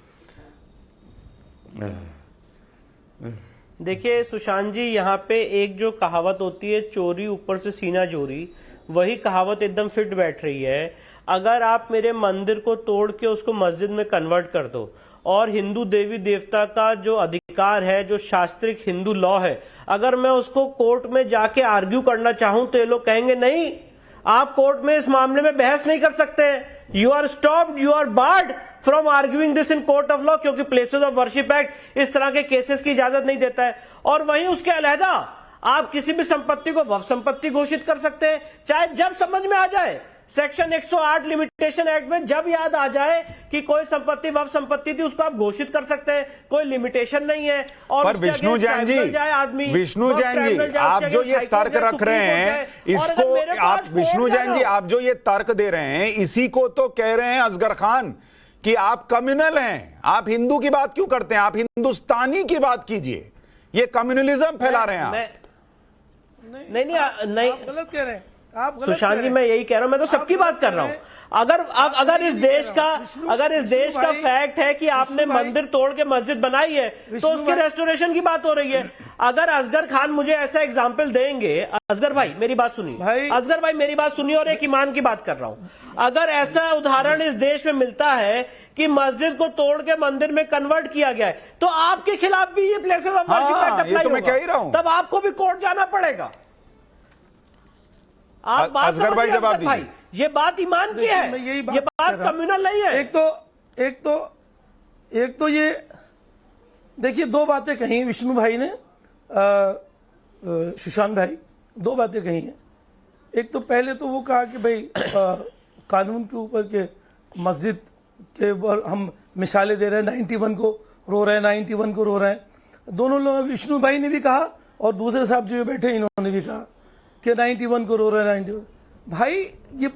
देखिए सुशांत जी, यहाँ पे एक जो कहावत होती है, चोरी ऊपर से सीना चोरी, वही कहावत एकदम फिट बैठ रही है। अगर आप मेरे मंदिर को तोड़ के उसको मस्जिद में कन्वर्ट कर दो और हिंदू देवी देवता का जो अधिकार है, जो शास्त्रिक हिंदू लॉ है, अगर मैं उसको कोर्ट में जाके आर्ग्यू करना चाहूं तो ये लोग कहेंगे नहीं, आप कोर्ट में इस मामले में बहस नहीं कर सकते, you are stopped, you are barred from arguing this in court of law, क्योंकि प्लेसेस ऑफ वर्शिप एक्ट इस तरह के केसेस की इजाजत नहीं देता है। और वहीं उसके अलहदा आप किसी भी संपत्ति को वक्फ संपत्ति घोषित कर सकते हैं, चाहे जब समझ में आ जाए। सेक्शन 108 लिमिटेशन एक्ट में जब याद आ जाए कि कोई संपत्ति वक्फ संपत्ति थी, उसको आप घोषित कर सकते हैं, कोई लिमिटेशन नहीं है। और पर विष्णु जैन जी, विष्णु जैन जी, आप जो ये तर्क रख रहे हैं, इसको आप विष्णु जैन जी, आप जो ये तर्क दे रहे हैं, इसी को तो कह रहे हैं असगर खान कि आप कम्युनल हैं। आप हिंदू की बात क्यों करते हैं? आप हिंदुस्तानी की बात कीजिए। ये कम्युनलिज्म फैला रहे हैं आप। नहीं, गलत कह रहे हैं आप। सुशांत जी, मैं यही कह रहा हूं, मैं तो सबकी बात कर रहा हूं। अगर इस देश का फैक्ट है कि आपने मंदिर तोड़ के मस्जिद बनाई है, तो उसके रेस्टोरेशन की बात हो रही है। अगर असगर खान मुझे ऐसा एग्जाम्पल देंगे, असगर भाई मेरी बात सुनिए, असगर भाई मेरी बात सुनिए, और एक ईमान की बात कर रहा हूं। अगर ऐसा उदाहरण इस देश में मिलता है कि मस्जिद को तोड़ के मंदिर में कन्वर्ट किया गया है, तो आपके खिलाफ भी ये places of worship act apply तो मैं कह ही रहा हूं। तब आपको भी कोर्ट जाना पड़ेगा। आप बात असगर भाई समझिए, जवाब असगर भाई, दीजिए। ये बात ईमान की है, मैं यही ये बात कम्युनल नहीं है। एक तो ये देखिए, दो बातें कही विष्णु भाई ने, सुशांत भाई, दो बातें कही हैं। एक तो पहले तो वो कहा कि भाई कानून के ऊपर के मस्जिद के हम मिसालें दे रहे हैं, 91 को रो रहे हैं, 91 को रो रहे हैं। दोनों लोग, विष्णु भाई ने भी कहा और दूसरे साहब जो बैठे इन्होंने भी कहा कि 91 को रो रहे हैं, 91। भाई ये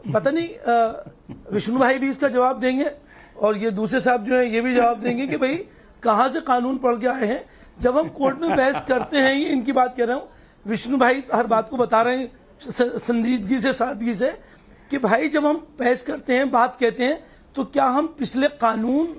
पता नहीं विष्णु भाई भी इसका जवाब देंगे और ये दूसरे साहब जो है ये भी जवाब देंगे कि भाई कहाँ से कानून पढ़ के आए हैं। जब हम कोर्ट में बहस करते हैं, ये इनकी बात कर रहा हूँ, विष्णु भाई हर बात को बता रहे हैं संजीदगी से, सादगी से, कि भाई जब हम बहस करते हैं, बात कहते हैं, तो क्या हम पिछले कानून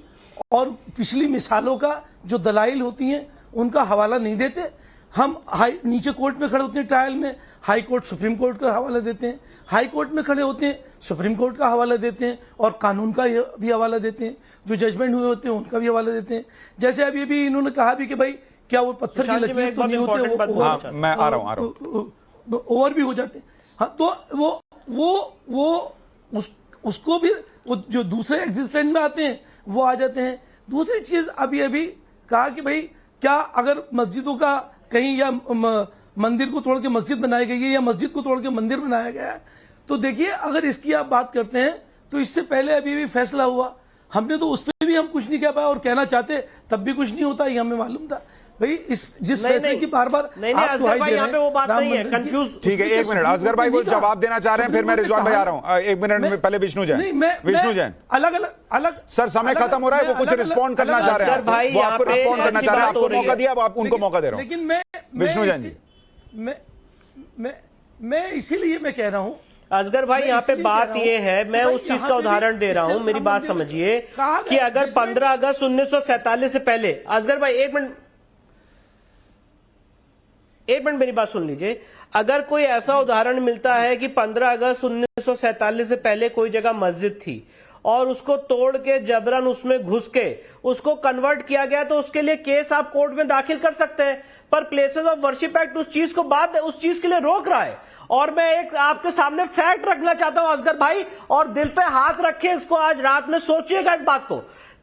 और पिछली मिसालों का जो दलाइल होती हैं उनका हवाला नहीं देते? हम नीचे कोर्ट में खड़े होते हैं, ट्रायल में हाई कोर्ट सुप्रीम कोर्ट का हवाला देते हैं, हाई कोर्ट में खड़े होते हैं सुप्रीम कोर्ट का हवाला देते हैं और कानून का भी हवाला देते हैं, जो जजमेंट हुए होते हैं उनका भी हवाला देते हैं। जैसे अभी भी इन्होंने कहा भी कि भाई क्या वो पत्थर की लकीर तो नहीं होते, मैं आ रहा हूं ओवर भी हो जाते हैं। हाँ, तो वो उसको भी जो दूसरे एग्जिस्टेंट में आते हैं वो आ जाते हैं। दूसरी चीज अभी कहा कि भाई क्या अगर मस्जिदों का कहीं या मंदिर को तोड़ के मस्जिद बनाई गई है या मस्जिद को तोड़ के मंदिर बनाया गया है, तो देखिए अगर इसकी आप बात करते हैं तो इससे पहले अभी भी फैसला हुआ, हमने तो उस पर भी हम कुछ नहीं कह पाया और कहना चाहते तब भी कुछ नहीं होता, ये हमें मालूम था। भाई जिस फैसले की बार-बार यहाँ पे वो बात नहीं है, कंफ्यूज। ठीक है, एक मिनट, असगर भाई वो जवाब देना चाह रहे हैं, फिर मैं रिजवान भाई आ रहा हूँ। एक मिनट में पहले विष्णु जैन। विष्णु जैन अलग सर, समय खत्म हो रहा है, वो कुछ रिस्पॉन्ड करना चाह रहे हैं, वो आपको रिस्पॉन्ड करना चाह रहे हैं, आपको मौका दिया, आप उनको मौका दे रहा हूँ। लेकिन विष्णु जैन जी, मैं इसीलिए मैं कह रहा हूं असगर भाई, यहाँ पे बात ये है, मैं उस चीज का उदाहरण दे रहा हूं, मेरी बात समझिए, कि अगर 15 अगस्त 1947 से पहले, असगर भाई एक मिनट मेरी बात सुन लीजिए। अगर कोई ऐसा उदाहरण मिलता है कि 15 अगस्त 1947 से पहले कोई जगह मस्जिद थी और उसको तोड़ के जबरन उसमें घुस के उसको कन्वर्ट किया गया, तो उसके लिए केस आप कोर्ट में दाखिल कर सकते हैं। पर प्लेसेस ऑफ वर्शिप एक्ट उस चीज को उस चीज के लिए रोक रहा है। और मैं एक आपके सामने फैक्ट रखना चाहता हूं असगर भाई, और दिल पे हाथ रखे इसको, आज रात में सोचिएगा इस बात को।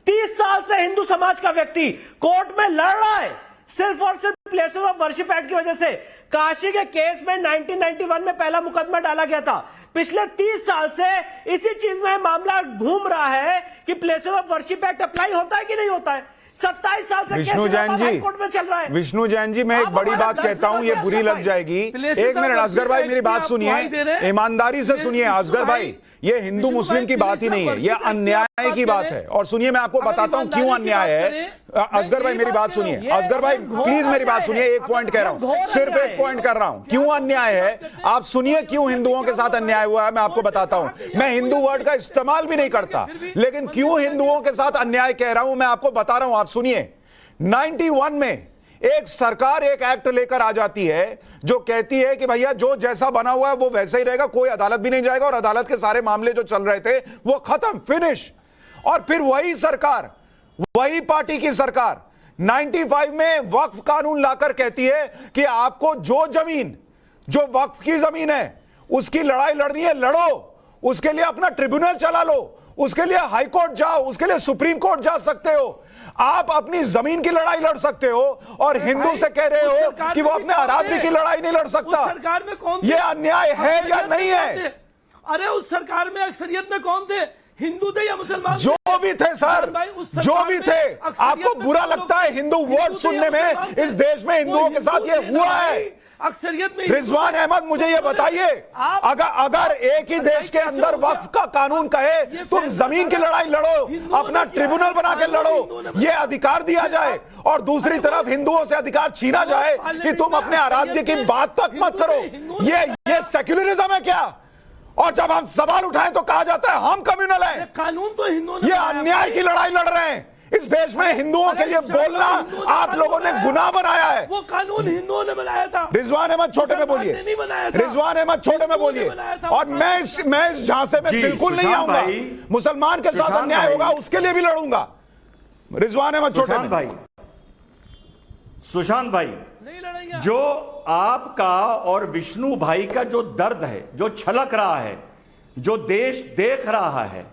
30 साल से हिंदू समाज का व्यक्ति कोर्ट में लड़ रहा है सिर्फ और सिर्फ प्लेसेस ऑफ वर्शिप एक्ट की वजह से। काशी के केस में 1991 में पहला मुकदमा डाला गया था। पिछले 30 साल से इसी चीज में मामला घूम रहा है कि places of worship act apply होता है कि नहीं होता है। 27 साल से विष्णु जैन जी, कोर्ट में चल रहा है। विष्णु जैन जी, मैं एक बड़ी बात कहता हूं, ये बुरी लग जाएगी। एक मिनट असगर भाई, मेरी बात सुनिए, ईमानदारी से सुनिए असगर भाई, ये हिंदू मुस्लिम की बात ही नहीं है, ये अन्याय की बात है। और सुनिए, मैं आपको बताता हूं क्यों अन्याय है। असगर भाई मेरी बात सुनिए, असगर भाई प्लीज मेरी बात सुनिए, एक पॉइंट कह रहा हूं, सिर्फ एक पॉइंट कर रहा हूं, क्यों अन्याय है आप सुनिए, क्यों हिंदुओं के साथ अन्याय हुआ है मैं आपको बताता हूं। मैं हिंदू वर्ड का इस्तेमाल भी नहीं करता, लेकिन क्यों हिंदुओं के साथ अन्याय कह रहा हूं मैं आपको बता रहा हूं, आप सुनिए। 91 में एक सरकार एक एक्ट लेकर आ जाती है जो कहती है कि भैया जो जैसा बना हुआ है वो वैसा ही रहेगा, कोई अदालत भी नहीं जाएगा, और अदालत के सारे मामले जो चल रहे थे वो खत्म, फिनिश। और फिर वही सरकार, वही पार्टी की सरकार 95 में वक्फ कानून लाकर कहती है कि आपको जो जमीन, जो वक्फ की जमीन है उसकी लड़ाई लड़नी है, लड़ो, उसके लिए अपना ट्रिब्यूनल चला लो, उसके लिए हाई कोर्ट जाओ, उसके लिए सुप्रीम कोर्ट जा सकते हो, आप अपनी जमीन की लड़ाई लड़ सकते हो, और हिंदू से कह रहे हो कि वो अपने आराध्य की लड़ाई नहीं लड़ सकता। सरकार में कौन थे? ये अन्याय है या नहीं है? अरे उस सरकार में अक्सरियत में कौन थे? हिंदू थे या मुसलमान? जो भी थे सर, जो भी थे। आपको बुरा लगता है हिंदू वर्ड सुनने में? इस देश में हिंदुओं के साथ ये हुआ है। अक्सरियत में रिजवान अहमद, मुझे ये बताइए, अगर एक ही देश के अंदर वक्फ का कानून कहे तुम जमीन की लड़ाई लड़ो, अपना ट्रिब्यूनल बना के लड़ो, ये अधिकार दिया जाए, और दूसरी तरफ हिंदुओं से अधिकार छीना जाए कि तुम अपने आराध्य की बात तक मत करो, ये सेक्युलरिज्म है क्या? और जब हम सवाल उठाएं तो कहा जाता है हम कम्युनल हैं। कानून तो हिंदुओं ने, ये अन्याय की लड़ाई लड़ रहे हैं। इस देश में हिंदुओं के लिए बोलना आप लोगों ने गुनाह बनाया है। वो कानून हिंदुओं ने बनाया था। रिजवान अहमद छोटे में बोलिए, रिजवान अहमद छोटे में बोलिए। और मैं इस झांसे में बिल्कुल नहीं आऊंगा, मुसलमान के साथ अन्याय होगा उसके लिए भी लड़ूंगा। रिजवान अहमद छोटे में। भाई, सुशांत भाई, नहीं लड़ेंगे। जो आपका और विष्णु भाई का जो दर्द है, जो छलक रहा है, जो देश देख रहा है,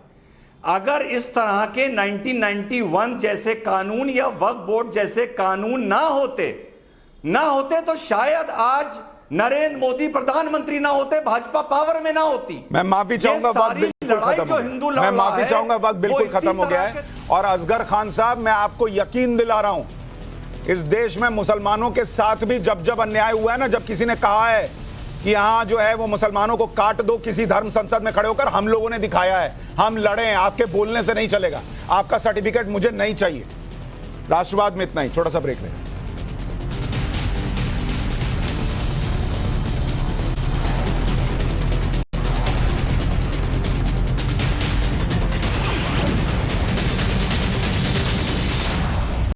अगर इस तरह के 1991 जैसे कानून या वक्फ बोर्ड जैसे कानून ना होते तो शायद आज नरेंद्र मोदी प्रधानमंत्री ना होते, भाजपा पावर में ना होती। मैं माफी चाहूंगा, वक्त बिल्कुल खत्म हो गया। मैं माफी चाहूंगा, वक्त बिल्कुल खत्म हो गया है। और असगर खान साहब, मैं आपको यकीन दिला रहा हूं, इस देश में मुसलमानों के साथ भी जब अन्याय हुआ है ना, जब किसी ने कहा है कि यहां जो है वो मुसलमानों को काट दो, किसी धर्म संसद में खड़े होकर हम लोगों ने दिखाया है, हम लड़े हैं। आपके बोलने से नहीं चलेगा, आपका सर्टिफिकेट मुझे नहीं चाहिए। राष्ट्रवाद में इतना ही, छोटा सा ब्रेक लें।